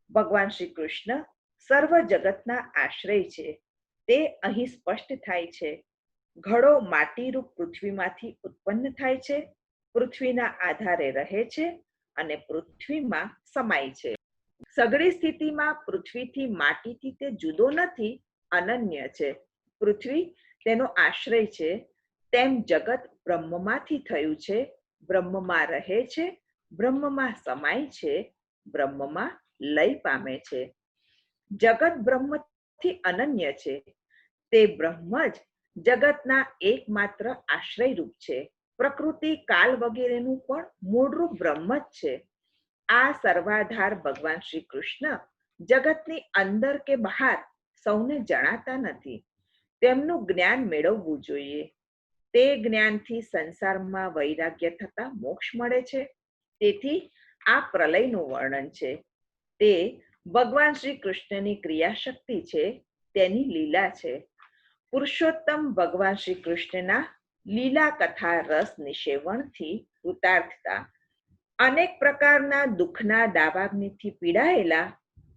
ભગવાન શ્રી કૃષ્ણ સર્વ જગતના આશ્રય છે, તે અહીં સ્પષ્ટ થાય છે. ઘડો માટીરૂપ પૃથ્વીમાંથી ઉત્પન્ન થાય છે, પૃથ્વીના આધારે રહે છે અને પૃથ્વીમાં સમાય છે. સઘળી સ્થિતિમાં પૃથ્વીથી માટીથી તે જુદો નથી, અનન્ય છે. પૃથ્વી તેનો આશ્રય છે. તેમ જગત બ્રહ્મમાંથી થયું છે, બ્રહ્મમાં રહે છે, બ્રહ્મમાં સમાય છે, બ્રહ્મમાં લય પામે છે. જગત બ્રહ્મથી અનન્ય છે. તે બ્રહ્મ જ જગતના એકમાત્ર આશ્રયરૂપ છે. પ્રકૃતિ, કાલ વગેરેનું પણ મૂળરૂપ બ્રહ્મ જ છે. આ સર્વાધાર ભગવાન શ્રી કૃષ્ણ જગતની અંદર કે બહાર સૌને જણાતા નથી. તેમનું જ્ઞાન મેળવવું જોઈએ. તે જ્ઞાનથી સંસારમાં વૈરાગ્ય થતા મોક્ષ મળે છે. તેથી આ પ્રલયનું વર્ણન છે. તે ભગવાન શ્રી કૃષ્ણની ક્રિયાશક્તિ છે, તેની લીલા છે. પુરુષોત્તમ ભગવાન શ્રી કૃષ્ણના લીલા કથા રસ નિષેવણથી કૃતાર્થતા. અનેક પ્રકારના દુઃખના દાવાગ્નિથી પીડાયેલા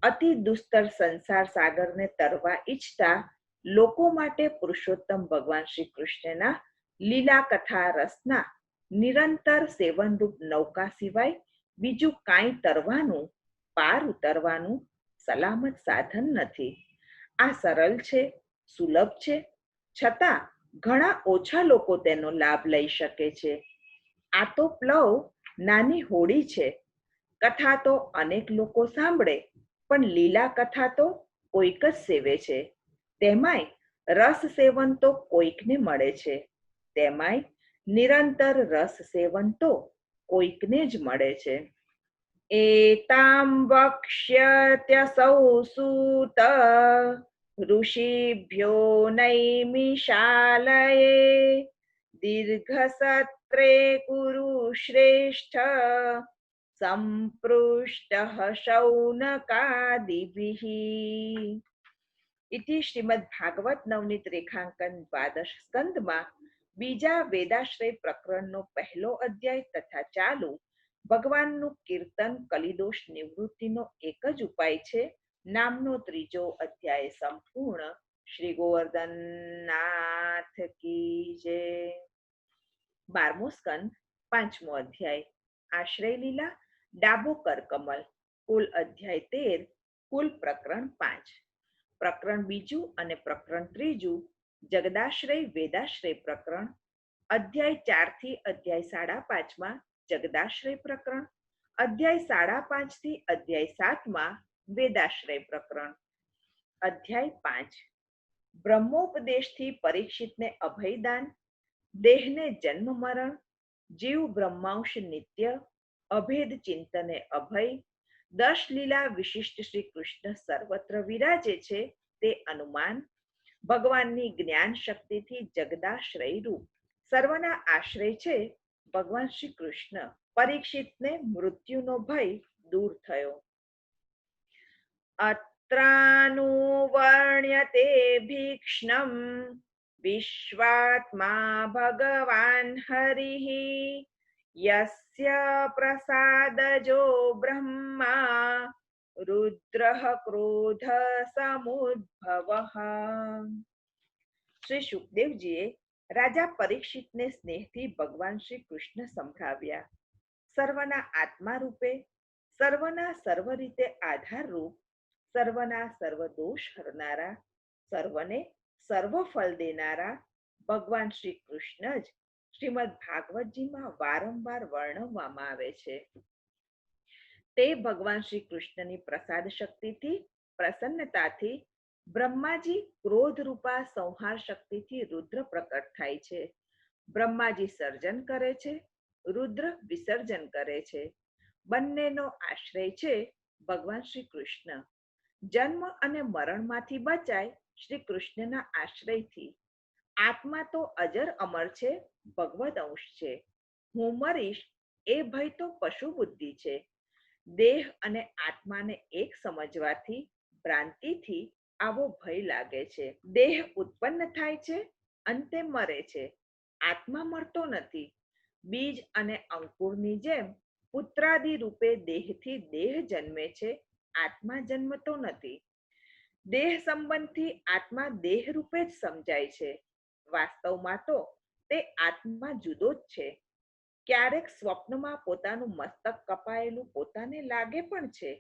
અતિ દુસ્તર સંસાર સાગરને તરવા ઈચ્છતા લોકો માટે પુરુષોત્તમ ભગવાન શ્રી કૃષ્ણના લીલા કથા રસના નિરંતર સેવનરૂપ નૌકા સિવાય બીજું કાંઈ તરવાનું, પાર ઉતરવાનું સલામત સાધન નથી. આ સરળ છે, સુલભ છે, છતાં ઘણા ઓછા લોકો તેનો લાભ લઈ શકે છે. આ તો પ્લવ નાની હોડી છે. કથા તો અનેક લોકો સાંભળે, પણ લીલા કથા તો કોઈક જ સેવે છે. તેમાંય રસ સેવન તો કોઈકને મળે છે, તેમાંય નિરંતર રસ સેવન તો કોઈકને જ મળે છે. એતામ વક્ષ્યત્યસૌ સૂત ઋષિભ્યો નૈમિષાલયે દીર્ઘસત્રે કુરુ શ્રેષ્ઠ સંપૃષ્ટઃ શૌનકાદિભિઃ. ઇતિ શ્રીમદ ભાગવત નવનીત રેખાંકન દ્વાદશ સ્કંદમાં બીજા વેદાશ્રય પ્રકરણનો પહેલો અધ્યાય તથા ચાલુ ભગવાનનું કીર્તન કલિદોષ નિવૃત્તિનો એક જ ઉપાય છે નામનો ત્રીજો અધ્યાય સંપૂર્ણ. શ્રી ગોવર્ધનનાથ કી જય. 12મો સ્કંદ, 5મો અધ્યાય. આશ્રય લીલા, ડાબો કરકમલ. કુલ અધ્યાય 13, કુલ પ્રકરણ 5. પ્રકરણ બીજું અને પ્રકરણ ત્રીજું જગદાશ્રય વેદાશ્રય પ્રકરણ. અધ્યાય 4 થી અધ્યાય 5.5માં જગદાશ્રય પ્રકરણ. અધ્યાય 5.5 થી અધ્યાય 7માં વેદાશ્રય પ્રકરણ. અધ્યાય 5. બ્રહ્મોપદેશથી પરીક્ષિતને અભયદાન, દેહને જન્મ મરણ, જીવ બ્રહ્માંશ નિત્ય, અભેદ ચિંતને અભય, 10 લીલા વિશિષ્ટ શ્રી કૃષ્ણ સર્વત્ર વિરાજે છે તે અનુમાન, ભગવાનની જ્ઞાન શક્તિથી જગદાશ્રય રૂપ સર્વના આશ્રય છે ભગવાન શ્રી કૃષ્ણ. પરીક્ષિતને મૃત્યુનો ભય દૂર થયો. અત્રાનુવર્ણ્યતે ભીક્ષ્ણમ વિશ્વાત્મા ભગવાન હરિઃ યસ્ય પ્રસાદજો બ્રહ્મા રુદ્રઃ ક્રોધ સમુદ્ભવઃ. શ્રી શુકદેવજીએ રાજા પરીક્ષિતને સ્નેહથી ભગવાન શ્રી કૃષ્ણ સંભળાવ્યા. સર્વના આત્મા રૂપે, સર્વના સર્વ રીતે આધાર રૂપ, સર્વના સર્વ દોષ હરનારા, સર્વને સર્વ ફળ દેનારા ભગવાન શ્રી કૃષ્ણ જ શ્રીમદ ભાગવતજીમાં વારંવાર વર્ણવવામાં આવે છે. તે ભગવાન શ્રી કૃષ્ણની પ્રસાદ શક્તિથી, પ્રસન્નતાથી બ્રહ્માજી ક્રોધ રૂપા સંહાર શક્તિથી રુદ્ર પ્રકટ થાય છે. બ્રહ્માજી સર્જન કરે છે, રુદ્ર વિસર્જન કરે છે. બંનેનો આશ્રય છે ભગવાન શ્રી કૃષ્ણ. જન્મ અને મરણમાંથી બચાય શ્રી કૃષ્ણના આશ્રયથી. આત્મા તો અજર અમર છે, ભગવદ અંશ છે. હું મરીશ એ ભય તો પશુ બુદ્ધિ છે. દેહ અને આત્માને એક સમજવાથી, ભ્રાંતિથી આવો ભય લાગે છે. દેહ ઉત્પન્ન થાય છે, અંતે મરે છે. આત્મા મરતો નથી. બીજ અને અંકુરની જેમ પુત્રાદિ રૂપે દેહથી દેહ જન્મે છે, આત્મા જન્મતો નથી. દેહ સંબંધથી આત્મા દેહ રૂપે જ સમજાય છે. વાસ્તવમાં તો તે આત્મા જુદો જ છે. ક્યારેક સ્વપ્નમાં પોતાનું મસ્તક કપાયેલું પોતાને લાગે પણ છે.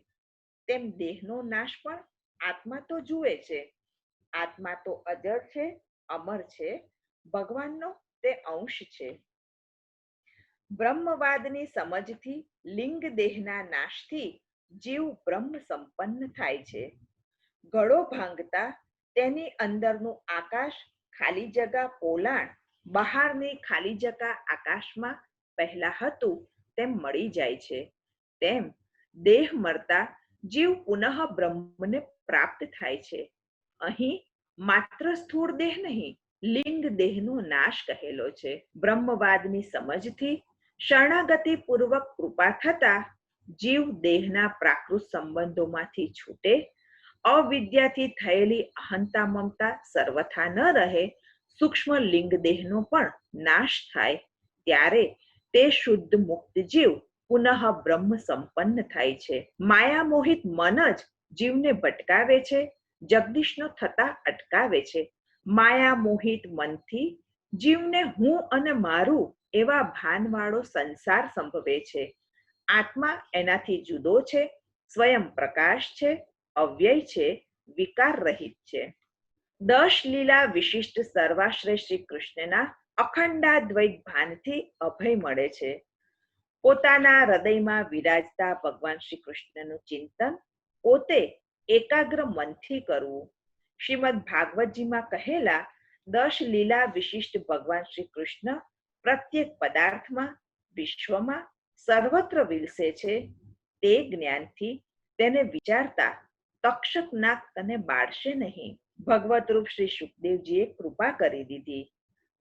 તેમ દેહનો નાશ પણ આત્મા તો જુએ છે. આત્મા તો અજર છે, અમર છે, ભગવાનનો તે અંશ છે. બ્રહ્મવાદની સમજથી લિંગ દેહના નાશથી જીવ બ્રહ્મ સંપન્ન થાય છે. ઘડો ભાંગતા તેની અંદરનું આકાશ ખાલી જગા પોલાણ બહારની ખાલી જગા આકાશમાં પહેલા હતું તેમ મળી જાય છે. તેમ દેહ મરતા જીવ પુનઃ બ્રહ્મને પ્રાપ્ત થાય છે. અહીં માત્ર સ્થૂળ દેહ નહીં, લિંગ દેહનો નાશ કહેલો છે. બ્રહ્મવાદની સમજથી શરણાગતિ પૂર્વક કૃપા થતા જીવ દેહના પ્રાકૃત સંબંધોમાંથી છૂટે, અવિદ્યાથી થયેલી અહંતા મમતા સર્વથા ન રહે, સૂક્ષ્મ લિંગ દેહનો પણ નાશ થાય, ત્યારે તે શુદ્ધ મુક્ત જીવ પુનઃ બ્રહ્મ સંપન્ન થાય છે. માયા મોહિત મન જ જીવને ભટકાવે છે, જગદીશનો થતા અટકાવે છે. માયા મોહિત મનથી જીવને હું અને મારું એવા ભાનવાળો સંસાર સંભવે છે. આત્મા એનાથી જુદો છે, સ્વયં પ્રકાશ છે, અવ્યય છે, વિકાર રહિત છે. 10 લીલા વિશિષ્ટ સર્વાશ્રય શ્રી કૃષ્ણના અખંડાદ્વૈત ભાનથી અભય મળે છે. પોતાના હૃદયમાં વિરાજતા ભગવાન શ્રી કૃષ્ણનું ચિંતન પોતે એકાગ્ર મનથી કરવું, શ્રીમદ ભાગવતજીમાં કહેલા 10 લીલા વિશિષ્ટ ભગવાન શ્રી કૃષ્ણ પ્રત્યેક પદાર્થમાં, વિશ્વમાં સર્વત્ર વિલસે છે. તે જ્ઞાનથી તેને વિચારતા તક્ષક નાગ તને બાળશે નહીં. ભગવત રૂપ શ્રી સુખદેવજીએ કૃપા કરી દીધી.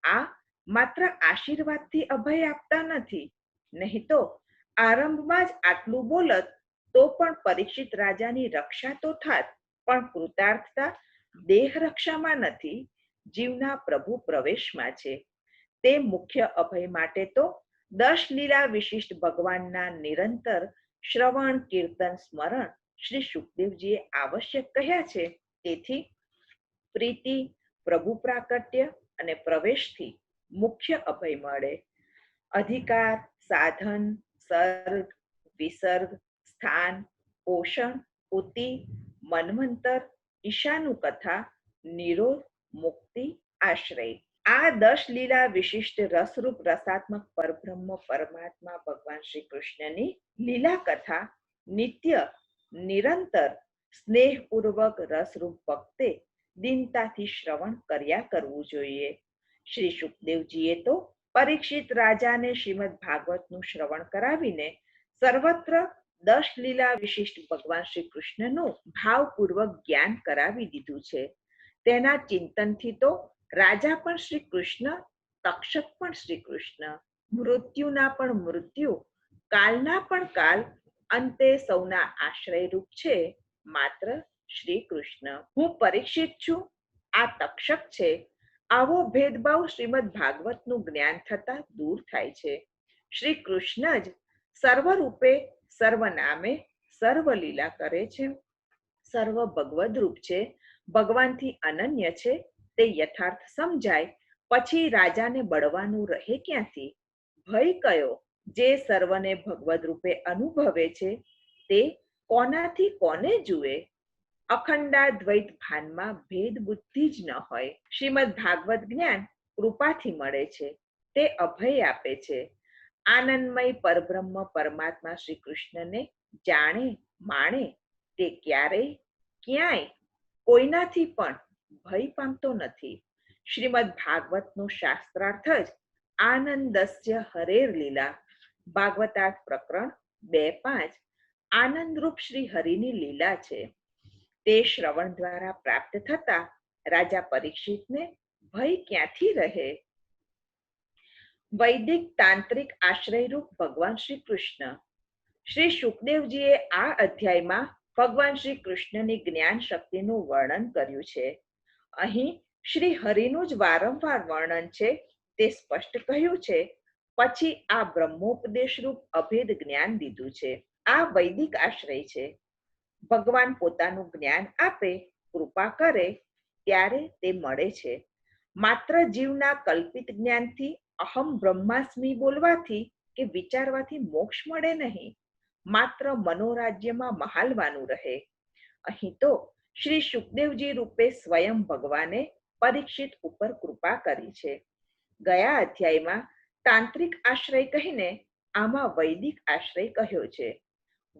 આ માત્ર આશીર્વાદથી અભય આપતા નથી, નહીં તો આરંભમાં જ આટલું બોલત તો પણ પરીક્ષિત રાજાની રક્ષા તો થાત, પણ કૃતાર્થતા દેહ રક્ષામાં નથી, જીવના પ્રભુ પ્રવેશમાં છે. તે મુખ્ય અભય માટે તો 10 લીલા વિશિષ્ટ ભગવાનના નિરંતર શ્રવણ, કીર્તન, સ્મરણ શ્રી સુખદેવજીએ આવશ્યક કહ્યા છે. તેથી પ્રીતિ, પ્રભુ પ્રાકટ્ય અને પ્રવેશથી મુખ્ય અભય મળે. અધિકાર, સાધન, સર્ગ, વિસર્ગ, સ્થાન, પોષણ, ઉતિ, મન્વંતર, ઈશાનું કથા, નિરોધ, મુક્તિ, આશ્રય. આ 10 લીલા વિશિષ્ટ રસરૂપ રસાત્મક પરબ્રહ્મ પરમાત્મા ભગવાન શ્રી કૃષ્ણની લીલા કથા નિત્ય નિરંતર સ્નેહપૂર્વક રસરૂપ ભક્તે દીનતાથી શ્રવણ કર્યા કરવું જોઈએ. શ્રી સુખદેવજીએ તો પરીક્ષિત રાજાને શ્રીમદ ભાગવતનું શ્રવણ કરાવીને સર્વત્ર 10 લીલા વિશિષ્ટ ભગવાન શ્રી કૃષ્ણનું ભાવપૂર્વક જ્ઞાન કરાવી દીધું છે. તેના ચિંતનથી તો રાજા પણ શ્રી કૃષ્ણ, તક્ષક પણ શ્રી કૃષ્ણ, મૃત્યુના પણ મૃત્યુ, કાલના પણ કાલ, અંતે સૌના આશ્રયરૂપ છે માત્ર શ્રી કૃષ્ણ. હું પરીક્ષિત છું, આ તક્ષક છે, આવો ભેદભાવ શ્રીમદ ભાગવતનું જ્ઞાન થતા દૂર થાય છે. શ્રી કૃષ્ણ જ સર્વરૂપે, સર્વનામે, સર્વલીલા કરે છે, સર્વ ભગવદ રૂપ છે, ભગવાનથી અનન્ય છે. તે યથાર્થ સમજાય પછી રાજાને બળવાનું રહે ક્યાંથી? ભય કયો? જે સર્વને ભગવદ રૂપે અનુભવે છે તે કોનાથી કોને જુએ? અખંડાદ્વૈત ભાનમાં ભેદ બુદ્ધિ જ ન હોય. શ્રીમદ ભાગવત જ્ઞાન કૃપાથી મળે છે, તે અભય આપે છે. આનંદમય પરબ્રહ્મ પરમાત્મા શ્રી કૃષ્ણને જાણે માણે તે ક્યારેય ક્યાંય કોઈનાથી પણ ભય પામતો નથી. શ્રીમદ ભાગવતનો શાસ્ત્રાર્થ જ આનંદસ્ય હરેર લીલા. ભાગવતાર્થ પ્રકરણ 2.5 આનંદરૂપ શ્રી હરિની લીલા છે. તે શ્રવણ દ્વારા પ્રાપ્ત થતા રાજા પરીક્ષિતને ભય ક્યાંથી રહે? વૈદિક તાંત્રિક આશ્રયરૂપ ભગવાન શ્રી કૃષ્ણ. શ્રી સુખદેવજીએ આ અધ્યાયમાં ભગવાન શ્રી કૃષ્ણની જ્ઞાન શક્તિનું વર્ણન કર્યું છે. અહીં શ્રી હરિનું જ વારંવાર વર્ણન છે. તે સ્પષ્ટ કહ્યું છે. પછી આ બ્રહ્મોપદેશરૂપ અભેદ જ્ઞાન દીધું છે. આ વૈદિક આશ્રય છે. ભગવાન પોતાનું જ્ઞાન આપે, કૃપા કરે ત્યારે તે મળે છે. માત્ર જીવના કલ્પિત જ્ઞાનથી અહમ બ્રહ્માસ્મિ બોલવાથી કે વિચારવાથી મોક્ષ મળે નહીં, માત્ર મનોરાજ્યમાં મહાલવાનું રહે. અહીં તો શ્રી સુખદેવજી રૂપે સ્વયં ભગવાને પરીક્ષિત ઉપર કૃપા કરી છે. ગયા અધ્યાયમાં તાંત્રિક આશ્રય કહીને આમાં વૈદિક આશ્રય કહ્યો છે.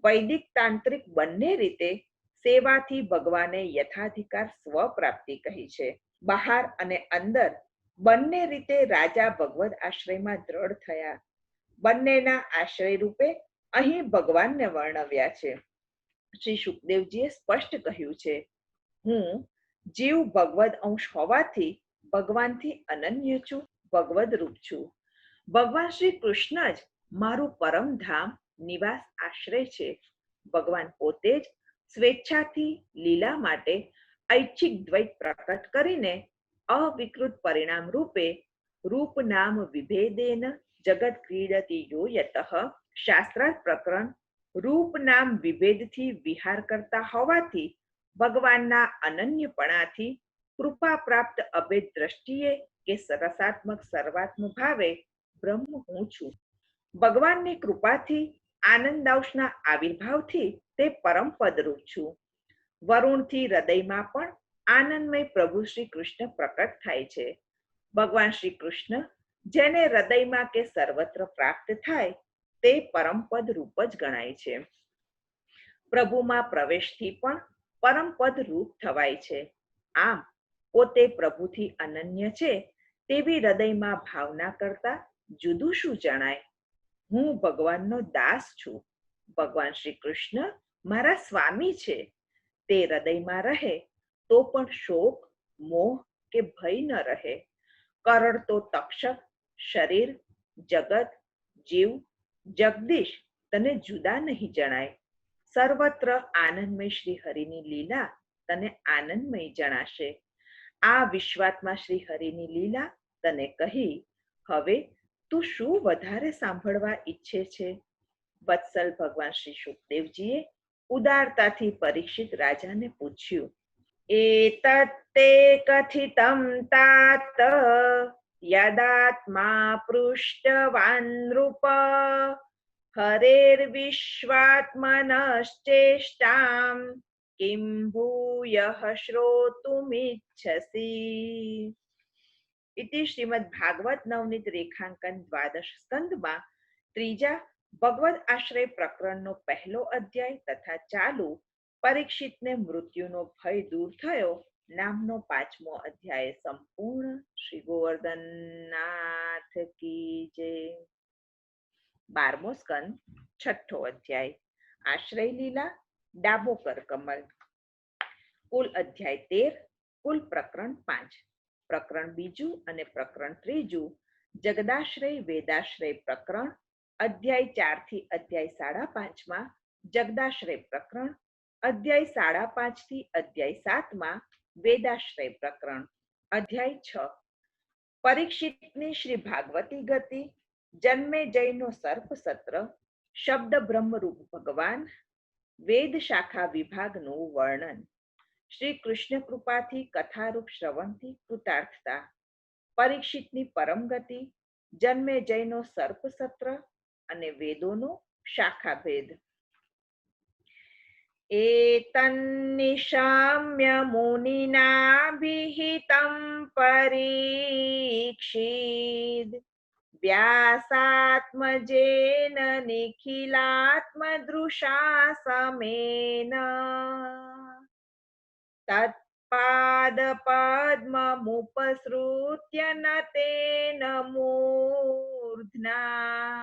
વૈદિક તાંત્રિક બંને રીતે સેવાથી ભગવાને યથાધિકાર સ્વપ્રાપ્તિ કહી છે. બહાર અને અંદર બંને રીતે રાજા ભગવદ આશ્રયમાં દ્રઢ થયા. બંનેના આશ્રય રૂપે અહીં ભગવાનને વર્ણવ્યા છે. શ્રી સુખદેવજીએ સ્પષ્ટ કહ્યું છે, હું જીવ ભગવદ અંશ હોવાથી ભગવાનથી અનન્ય છું, ભગવદ રૂપ છું. ભગવાન શ્રી કૃષ્ણ જ મારું પરમધામ નિવાસ આશ્રય છે. ભગવાન પોતે જ સ્વેચ્છાથી લીલા માટે ઐચ્છિક દ્વૈત પ્રકટ કરીને અવિકૃત પરિણામ રૂપે રૂપ નામ વિભેદેન જગત ક્રીડતી યો યતઃ શાસ્ત્રાર્થ પ્રકરણ રૂપ નામ વિભેદથી વિહાર કરતા હોવાથી ભગવાનના અનન્યપણાથી કૃપા પ્રાપ્ત અભેદ દ્રષ્ટિએ કે રસાત્મક સર્વાત્મ ભાવે બ્રહ્મ હું છું. ભગવાનની કૃપાથી આનંદાંશના આવિર્ભાવથી તે પરમ પદરૂપ છું. વરુણથી હૃદયમાં પણ આનંદમય પ્રભુ શ્રી કૃષ્ણ પ્રકટ થાય છે. ભગવાન શ્રી કૃષ્ણ જેને હૃદયમાં કે સર્વત્ર પ્રાપ્ત થાય તે પરમપદ રૂપ જ ગણાય છે. પ્રભુમાં પ્રવેશથી પણ પરમપદ રૂપ થવાય છે. આમ પોતે પ્રભુથી અનન્ય છે તેવી હૃદયમાં ભાવના કરતા જુદું શું જણાય? હું ભગવાનનો દાસ છું, ભગવાન શ્રી કૃષ્ણ મારા સ્વામી છે, તે હૃદયમાં રહે તો પણ શોક, મોહ કે ભય ન રહે. કરડતો તક્ષક, શરીર, જગત, જીવ, જગદીશ તને જુદા નહીં જણાય. સર્વત્ર આનંદમય શ્રી હરિની લીલા તને આનંદમય જણાશે. આ વિશ્વાત્મા શ્રી હરિની લીલા તને કહી હવે તું શું વધારે સાંભળવા ઈચ્છે છે? વત્સલ ભગવાન શ્રી શુકદેવજીએ ઉદારતાથી પરીક્ષિત રાજાને પૂછ્યું. એતત્તે કથિતં તાત યદાત્મા પૃષ્ટવાન નૃપ હરેર્વિશ્વાત્મનશ્ચેષ્ટાં કિં ભૂયઃ શ્રોતુમિચ્છસી. ઇતિ શ્રીમદ ભાગવત નવનીત રેખાંકન દ્વાદશ સ્કંદમાં ત્રીજા ભગવદ આશ્રય પ્રકરણનો પહેલો અધ્યાય તથા ચાલુ પરીક્ષિતને મૃત્યુનો ભય દૂર થયો નામનો 5મો અધ્યાય સંપૂર્ણ. શ્રી ગોવર્ધનનાથ કી જય. 12મો સ્કંદ, 6ઠ્ઠો અધ્યાય આશ્રય લીલા, ડાબો કર કમલ. કુલ અધ્યાય 13, કુલ પ્રકરણ 5. પ્રકરણ બીજું અને પ્રકરણ ત્રીજું જગદાશ્રય વેદાશ્રય પ્રકરણ. અધ્યાય 4 થી અધ્યાય 5.5માં જગદાશ્રય પ્રકરણ. અધ્યાય 5.5 થી અધ્યાય 7માં વેદાશ્રય પ્રકરણ. અધ્યાય 6 પરીક્ષિતની શ્રી ભાગવતી ગતિ, જન્મે જયનો સર્પ સત્ર, શબ્દ બ્રહ્મરૂપ ભગવાન, વેદ શાખા વિભાગનું વર્ણન. શ્રી કૃષ્ણ કૃપાથી કથારૂપ શ્રવણથી કૃતાર્થતા. પરીક્ષિતની પરમ ગતિ, જન્મે જયનો સર્પ સત્ર અને વેદોનો શાખા ભેદ. એતન્નિશામ્ય મુનિના વિહિતં પરીક્ષિત વ્યાસાત્મજેન નિખિલાત્મદૃશા સમેન તત્પાદપદ્મમુપસૃત્ય નતેન મૂર્ધના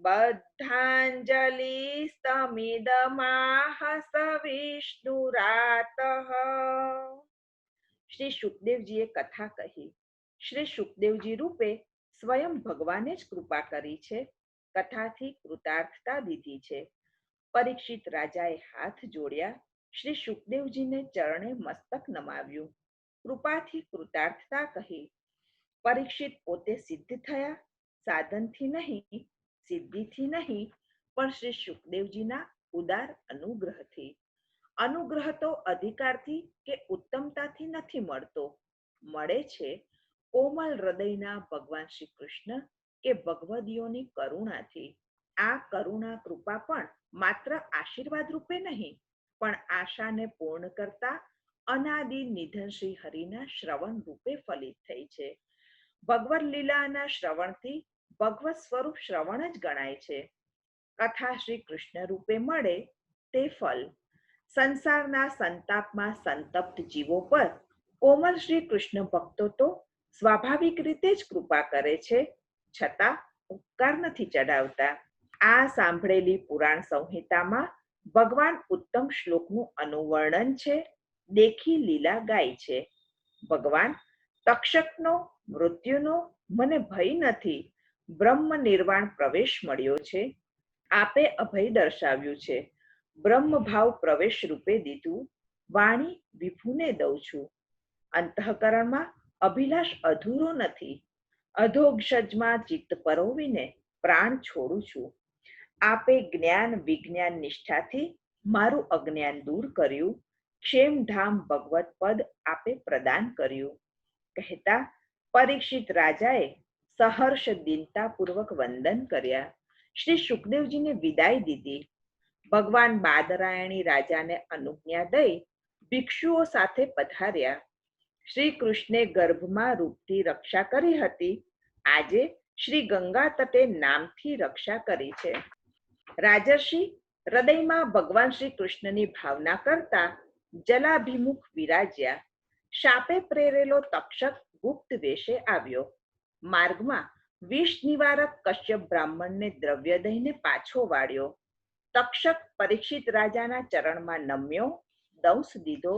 બદ્ધાંજલિસ્તમિદમાહ સવિષ્ણુરાતઃ. શ્રી શુકદેવજીએ કથા કહી. શ્રી શુકદેવજી રૂપે સ્વયં ભગવાને જ કૃપા કરી છે, કથાથી કૃતાર્થતા દીધી છે. પરીક્ષિત રાજાએ હાથ જોડ્યા, શ્રી શુકદેવજીને ચરણે મસ્તક નમાવ્યું, કૃપાથી કૃતાર્થતા કહી. પરીક્ષિત પોતે સિદ્ધ થયા, સાધનથી નહીં, સિદ્ધિથી નહીં, પણ શ્રી શુકદેવજીના ઉદાર અનુગ્રહથી. અનુગ્રહ તો અધિકારથી કે ઉત્તમતાથી નથી મળતો, મળે છે કોમલ હૃદયના ભગવાન શ્રી કૃષ્ણ કે ભગવદીઓની કરુણાથી. આ કરુણા કૃપા પણ માત્ર આશીર્વાદ રૂપે નહીં, પણ આશાને પૂર્ણ કરતા અનાદિ નિધન શ્રી હરિના શ્રવણ રૂપે ફલિત થઈ છે. ભગવદ લીલાના શ્રવણથી ભગવત સ્વરૂપ શ્રવણ જ ગણાય છે. કથા શ્રી કૃષ્ણ રૂપે મળે તે ફલ. સંસારના સંતાપમાં સંતપ્ત જીવો પર કોમલ શ્રી કૃષ્ણ ભક્તો તો સ્વાભાવિક રીતે જ કૃપા કરે છે, છતાં ઉપકાર નથી ચડાવતા. આ સાંભળેલી પુરાણ સંહિતામાં ભગવાન ઉત્તમ શ્લોકનું અનુવર્ણન છે, દેખી લીલા ગાય છે. ભગવાન તક્ષકનો, મૃત્યુનો મને ભય નથી, બ્રહ્મ નિર્વાણ પ્રવેશ મળ્યો છે. આપે અભય દર્શાવ્યું છે, બ્રહ્મ ભાવ પ્રવેશ રૂપે દીધું, વાણી વિભુને દઉં છું. અંતઃકરણમાં અભિલાષ અધૂરો નથી, અધોક્ષજમાં ચિત્ત પરોવીને પ્રાણ છોડું છું. આપે જ્ઞાન વિજ્ઞાન નિષ્ઠાથી મારું અજ્ઞાન દૂર કર્યું, ક્ષેમધામ ભગવત પદ આપે પ્રદાન કર્યું. કહેતા પરીક્ષિત રાજાએ સહર્ષ દીનતાપૂર્વક વંદન કર્યા, શ્રી શુકદેવજીને વિદાય દીધી. ભગવાન બાદરાયણી રાજાને અનુજ્ઞા દઈ ભિક્ષુઓ સાથે પધાર્યા. શ્રી કૃષ્ણે ગર્ભમાં રૂપથી રક્ષા કરી હતી, આજે શ્રી ગંગા તટે નામથી રક્ષા કરી છે. રાજર્ષિ હૃદયમાં ભગવાન શ્રી કૃષ્ણની ભાવના કરતા જલાભિમુખ વિરાજ્યા. શાપે પ્રેરેલો તક્ષક ગુપ્ત વેશે આવ્યો. માર્ગમાં વિષ નિવારક કશ્યપ બ્રાહ્મણને દ્રવ્ય દઈને પાછો વાળ્યો. તક્ષક પરીક્ષિત રાજાના ચરણમાં નમ્યો, દંશ દીધો.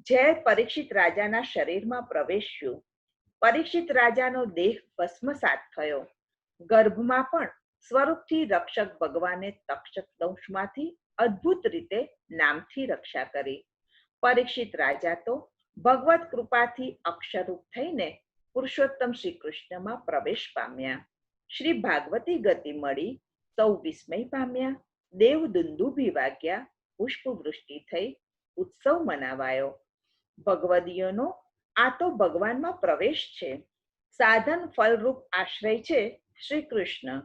ઝેર પરીક્ષિત રાજાના શરીરમાં પ્રવેશ્યું. પરીક્ષિત રાજાનો દેહ ભસ્મસાત થયો. ગર્ભમાં પણ સ્વરૂપથી રક્ષક ભગવાને તક્ષક દંશમાંથી અદ્ભુત રીતે નામથી રક્ષા કરી. પરીક્ષિત રાજા તો ભગવત કૃપાથી અક્ષરરૂપ થઈને પુરુષોત્તમ શ્રી કૃષ્ણમાં પ્રવેશ પામ્યા. શ્રી ભાગવતી ગતિ મળી, સૌ વિસ્મય પામ્યા. દેવ દુંદુભી વાગ્યા, પુષ્પવૃષ્ટિ થઈ, ઉત્સવ મનાવાયો. ભગવદીયોનો આ તો ભગવાનમાં પ્રવેશ છે. સાધન ફલરૂપ આશ્રય છે શ્રી કૃષ્ણ.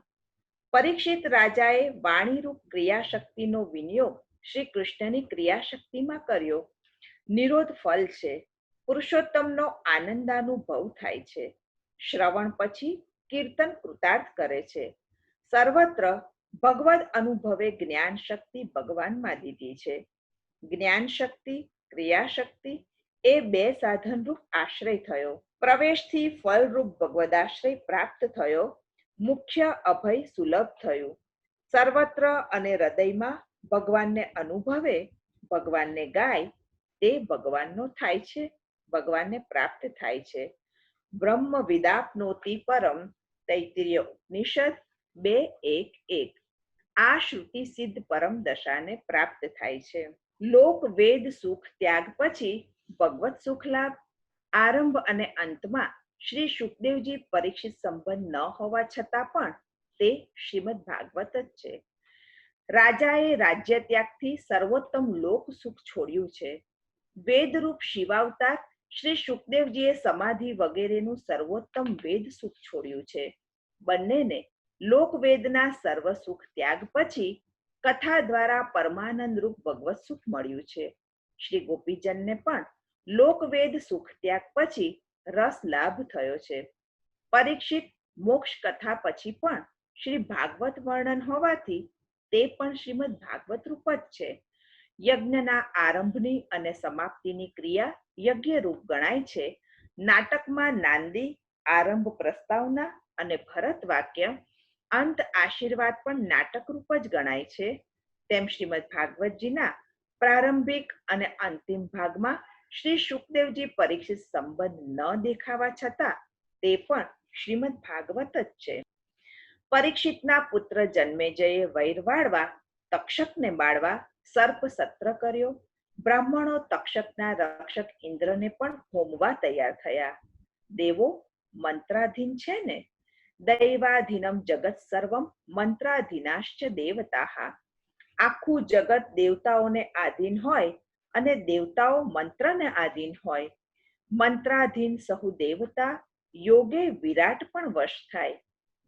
પરીક્ષિત રાજાએ વાણીરૂપ ક્રિયાશક્તિનો વિનિયોગ શ્રી કૃષ્ણની ક્રિયાશક્તિમાં કર્યો. નિરોધ ફલ છે. પુરુષોત્તમનો આનંદાનુભવ થાય છે. શ્રવણ પછી કીર્તન કૃતાર્થ કરે છે. સર્વત્ર ભગવદ અનુભવે જ્ઞાન શક્તિ ભગવાનમાં દીધી છે. જ્ઞાન શક્તિ, ક્રિયાશક્તિ એ બે સાધનરૂપ આશ્રય થયો. પ્રવેશથી ફલરૂપ ભગવદાશ્રય પ્રાપ્ત થયો. મુખ્ય અભય સુલભ થયું. સર્વત્ર અને હૃદયમાં ભગવાનને અનુભવે, ભગવાનને ગાય, તે ભગવાનનો થાય છે, ભગવાનને પ્રાપ્ત થાય છે. બ્રહ્મ વિદાપનોતિ પરમ, તૈત્તિરીય ઉપનિષદ 2:1-1. આ શ્રુતિ સિદ્ધ પરમ દશાને પ્રાપ્ત થાય છે. લોક વેદ સુખ ત્યાગ પછી ભગવત સુખ લાભ. આરંભ અને અંતમાં શ્રી સુખદેવજી પરીક્ષિત સંબંધ ન હોવા છતાં પણ તે શ્રીમદ ભાગવત જ છે. રાજાએ રાજ્ય ત્યાગથી સર્વોત્તમ લોક સુખ છોડ્યું છે. વેદરૂપ શિવાવતાર શ્રી સુખદેવજીએ સમાધિ વગેરેનું સર્વોત્તમ વેદ સુખ છોડ્યું છે. બંનેને લોકવેદના સર્વ સુખ ત્યાગ પછી કથા દ્વારા પરમાનંદ રૂપ ભગવત સુખ મળ્યું છે. શ્રી ગોપીજનને પણ લોકવેદ સુખ ત્યાગ પછી રસ લાભ થયો છે. પરીક્ષિત મોક્ષ કથા પછી પણ શ્રી ભાગવત વર્ણન હોવાથી તે પણ શ્રીમદ ભાગવત રૂપ જ છે. યજ્ઞના આરંભની અને સમાપ્તિની ક્રિયા યજ્ઞ રૂપ ગણાય છે. નાટકમાં નાંદી, આરંભ પ્રસ્તાવના અને ભરત વાક્ય, અંત આશીર્વાદ પણ નાટક રૂપ જ ગણાય છે. તેમ શ્રીમદ ભાગવતજીના પ્રારંભિક અને અંતિમ ભાગમાં શ્રી સુખદેવજી પરીક્ષિત સંબંધ ન દેખાવા છતાં તે પણ શ્રીમદ ભાગવત જ છે. પરીક્ષિતના પુત્ર જન્મેજયે વૈર વાળવા, તક્ષકને બાળવા સર્પ સત્ર કર્યો. બ્રાહ્મણો તક્ષકના રક્ષક ઇન્દ્રને પણ હોમવા તૈયાર થયા. દેવો મંત્રાધીન છે ને? દૈવાધીનમ જગત સર્વમ મંત્રાધીનાશ્ચ દેવતાઃ. આખું જગત દેવતાઓને આધીન હોય અને દેવતાઓ મંત્રને આધીન હોય. મંત્રાધીન સહુ દેવતા, યોગે વિરાટ પણ વશ થાય.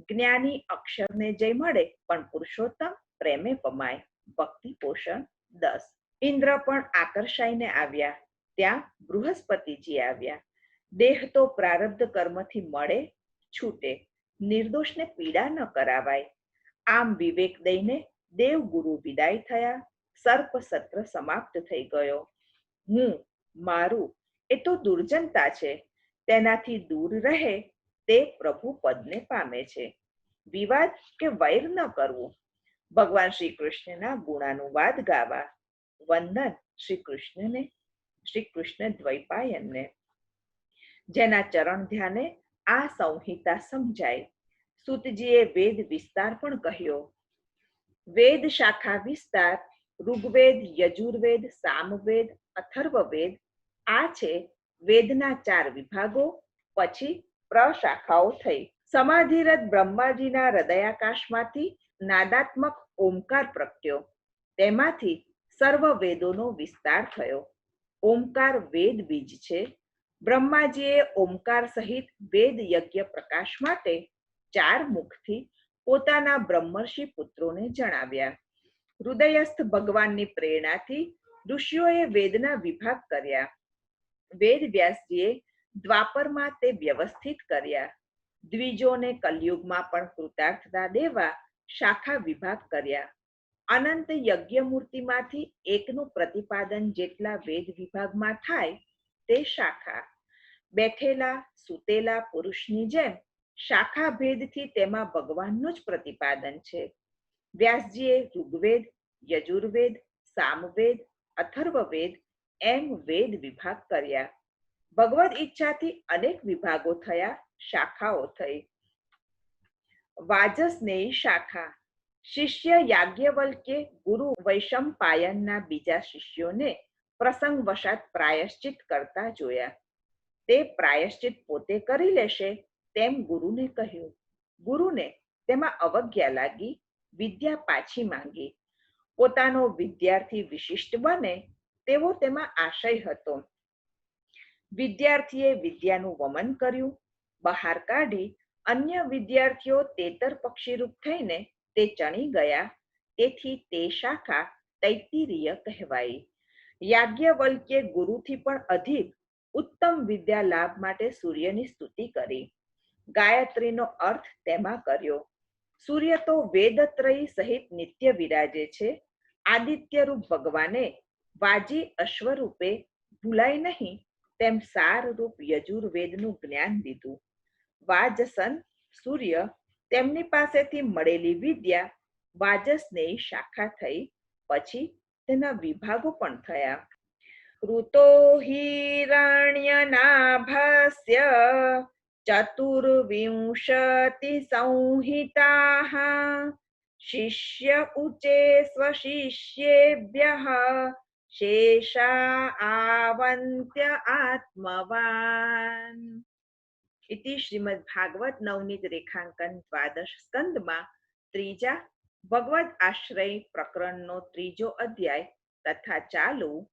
જ્ઞાની અક્ષરને જય મળે પણ પુરુષોત્તમ પ્રેમે પમાય. ભક્તિ પોષણ 10. ઇન્દ્ર પણ આકર્ષાઈને આવ્યા. ત્યાં બૃહસ્પતિજી આવ્યા. દેહ તો પ્રારબ્ધ કર્મથી મળે, છૂટે. નિર્દોષને પીડા ન કરાવાય. આમ વિવેક દઈને દેવ ગુરુ વિદાય થયા. સર્પ સત્ર સમાપ્ત થઈ ગયો. હું, મારું એ તો દુર્જનતા છે. તેનાથી દૂર રહે તે પ્રભુ પદને પામે છે. વિવાદ કે વૈર ન કરવું. ભગવાન શ્રી કૃષ્ણના ગુણાનુવાદ ગાવા. વંદન શ્રી કૃષ્ણને, શ્રી કૃષ્ણ દ્વૈપાયનને. જેના ચરણ ધ્યાને આ સંહિતા સમજાય. સૂતજીએ વેદ વિસ્તાર પણ કહ્યો. વેદ શાખા વિસ્તાર ઋગ્વેદ, યજુર્વેદ, સામવેદ, અથર્વવેદ આ છે વેદના 4 વિભાગો. પછી પ્રશાખાઓ થઈ. સમાધિરત બ્રહ્માજીના હૃદયાકાશમાંથી નાદાત્મક ઓમકાર પ્રગટ્યો. તેમાંથી સર્વ વેદોનો વિસ્તાર થયો. ઓમકાર વેદ બીજ છે. બ્રહ્માજીએ ઓમકાર સહિત વેદ યજ્ઞ પ્રકાશ માટે 4 મુખથી પોતાના બ્રહ્મર્ષિ પુત્રોને જણાવ્યા. હૃદયસ્થ ભગવાનની પ્રેરણાથી ઋષિઓએ વેદના વિભાગ કર્યા. વેદ વ્યાસજીએ દ્વાપરમાં તે વ્યવસ્થિત કર્યા. દ્વિજોને કલયુગમાં પણ કૃતાર્થતા દેવા શાખા વિભાગ કર્યા. અનંત યજ્ઞ મૂર્તિમાંથી એકનું પ્રતિપાદન જેટલા વેદ વિભાગમાં થાય તે શાખા. બેઠેલા સૂતેલા પુરુષની જેમ શાખા ભેદથી તેમાં ભગવાનનું જ પ્રતિપાદન છે. વ્યાસજીએ ઋગ્વેદ, યજુર્વેદ, સામવેદ, અથર્વવેદ એમ વેદ વિભાગ કર્યા. ભગવદ ઈચ્છાથી અનેક વિભાગો થયા, શાખાઓ થઈ. વાજસ્નેયી શાખા. શિષ્ય યાજ્ઞવલ્ક્ય ગુરુ વૈશંપાયનના બીજા શિષ્યોને પ્રસંગવશાત પ્રાયશ્ચિત કરતા જોયા. તે પ્રાયશ્ચિત પોતે કરી લેશે તેમ ગુરુને કહ્યું. ગુરુને તેમાં અવજ્ઞા લાગી, વિદ્યા પાછી માંગી. પોતાનો વિદ્યાર્થી વિશિષ્ટ બને તેવો તેમાં આશય હતો. વિદ્યાર્થીએ વિદ્યાનું વમન કર્યું, બહાર કાઢી અન્ય વિદ્યાર્થીઓ તેતર પક્ષીરૂપ થઈને તે ચણી ગયા. તેથી તે શાખા તૈત્તિરીય કહેવાઈ. યાજ્ઞવલ્ક્યે ગુરુથી પણ અધિક ઉત્તમ વિદ્યા લાભ માટે સૂર્યની સ્તુતિ કરી. ગાયત્રીનો અર્થ તેમાં કર્યો. સૂર્ય તો વેદત્રયી સહિત નિત્ય વિરાજે છે. આદિત્યરૂપ ભગવાને વાજી અશ્વરૂપે ભૂલાય નહીં તેમ સારરૂપ યજુર્વેદનું જ્ઞાન દીધું. વાજસન સૂર્ય તેમની પાસેથી મળેલી વિદ્યા વાજસ્નેયી શાખા થઈ. પછી તેના વિભાગો પણ થયા. ઋતો હિરણ્યનાભસ્ય ચતુર્વિંશતિ સંહિતાઃ શિષ્ય ઉચે સ્વશિષ્યેભ્યઃ શેષા આવંત્ય આત્મવાન. ઇતિ શ્રીમદ ભાગવત નવનીત રેખાંકન દ્વાદશ સ્કંદમાં ત્રીજા ભગવદ આશ્રય પ્રકરણનો ત્રીજો અધ્યાય તથા ચાલુ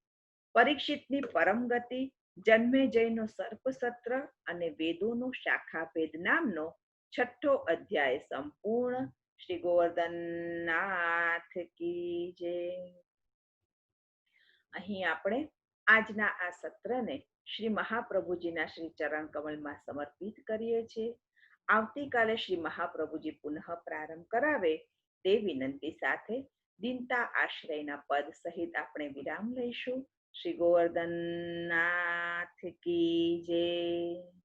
પરીક્ષિતની પરમ ગતિ, જન્મેજયનો સર્પસત્ર અને વેદોનો શાખાભેદ નામનો છઠ્ઠો અધ્યાય સંપૂર્ણ. શ્રી ગોવર્ધનનાથ કી જય. અહીં આપણે આજના આ સત્રને શ્રી મહાપ્રભુજીના શ્રી ચરણ કમળમાં સમર્પિત કરીએ છીએ. આવતીકાલે શ્રી મહાપ્રભુજી પુનઃ પ્રારંભ કરાવે તે વિનંતી સાથે દિનતા આશ્રયના પદ સહિત આપણે વિરામ લઈશું. શ્રી ગોવર્ધનનાથ કી જય.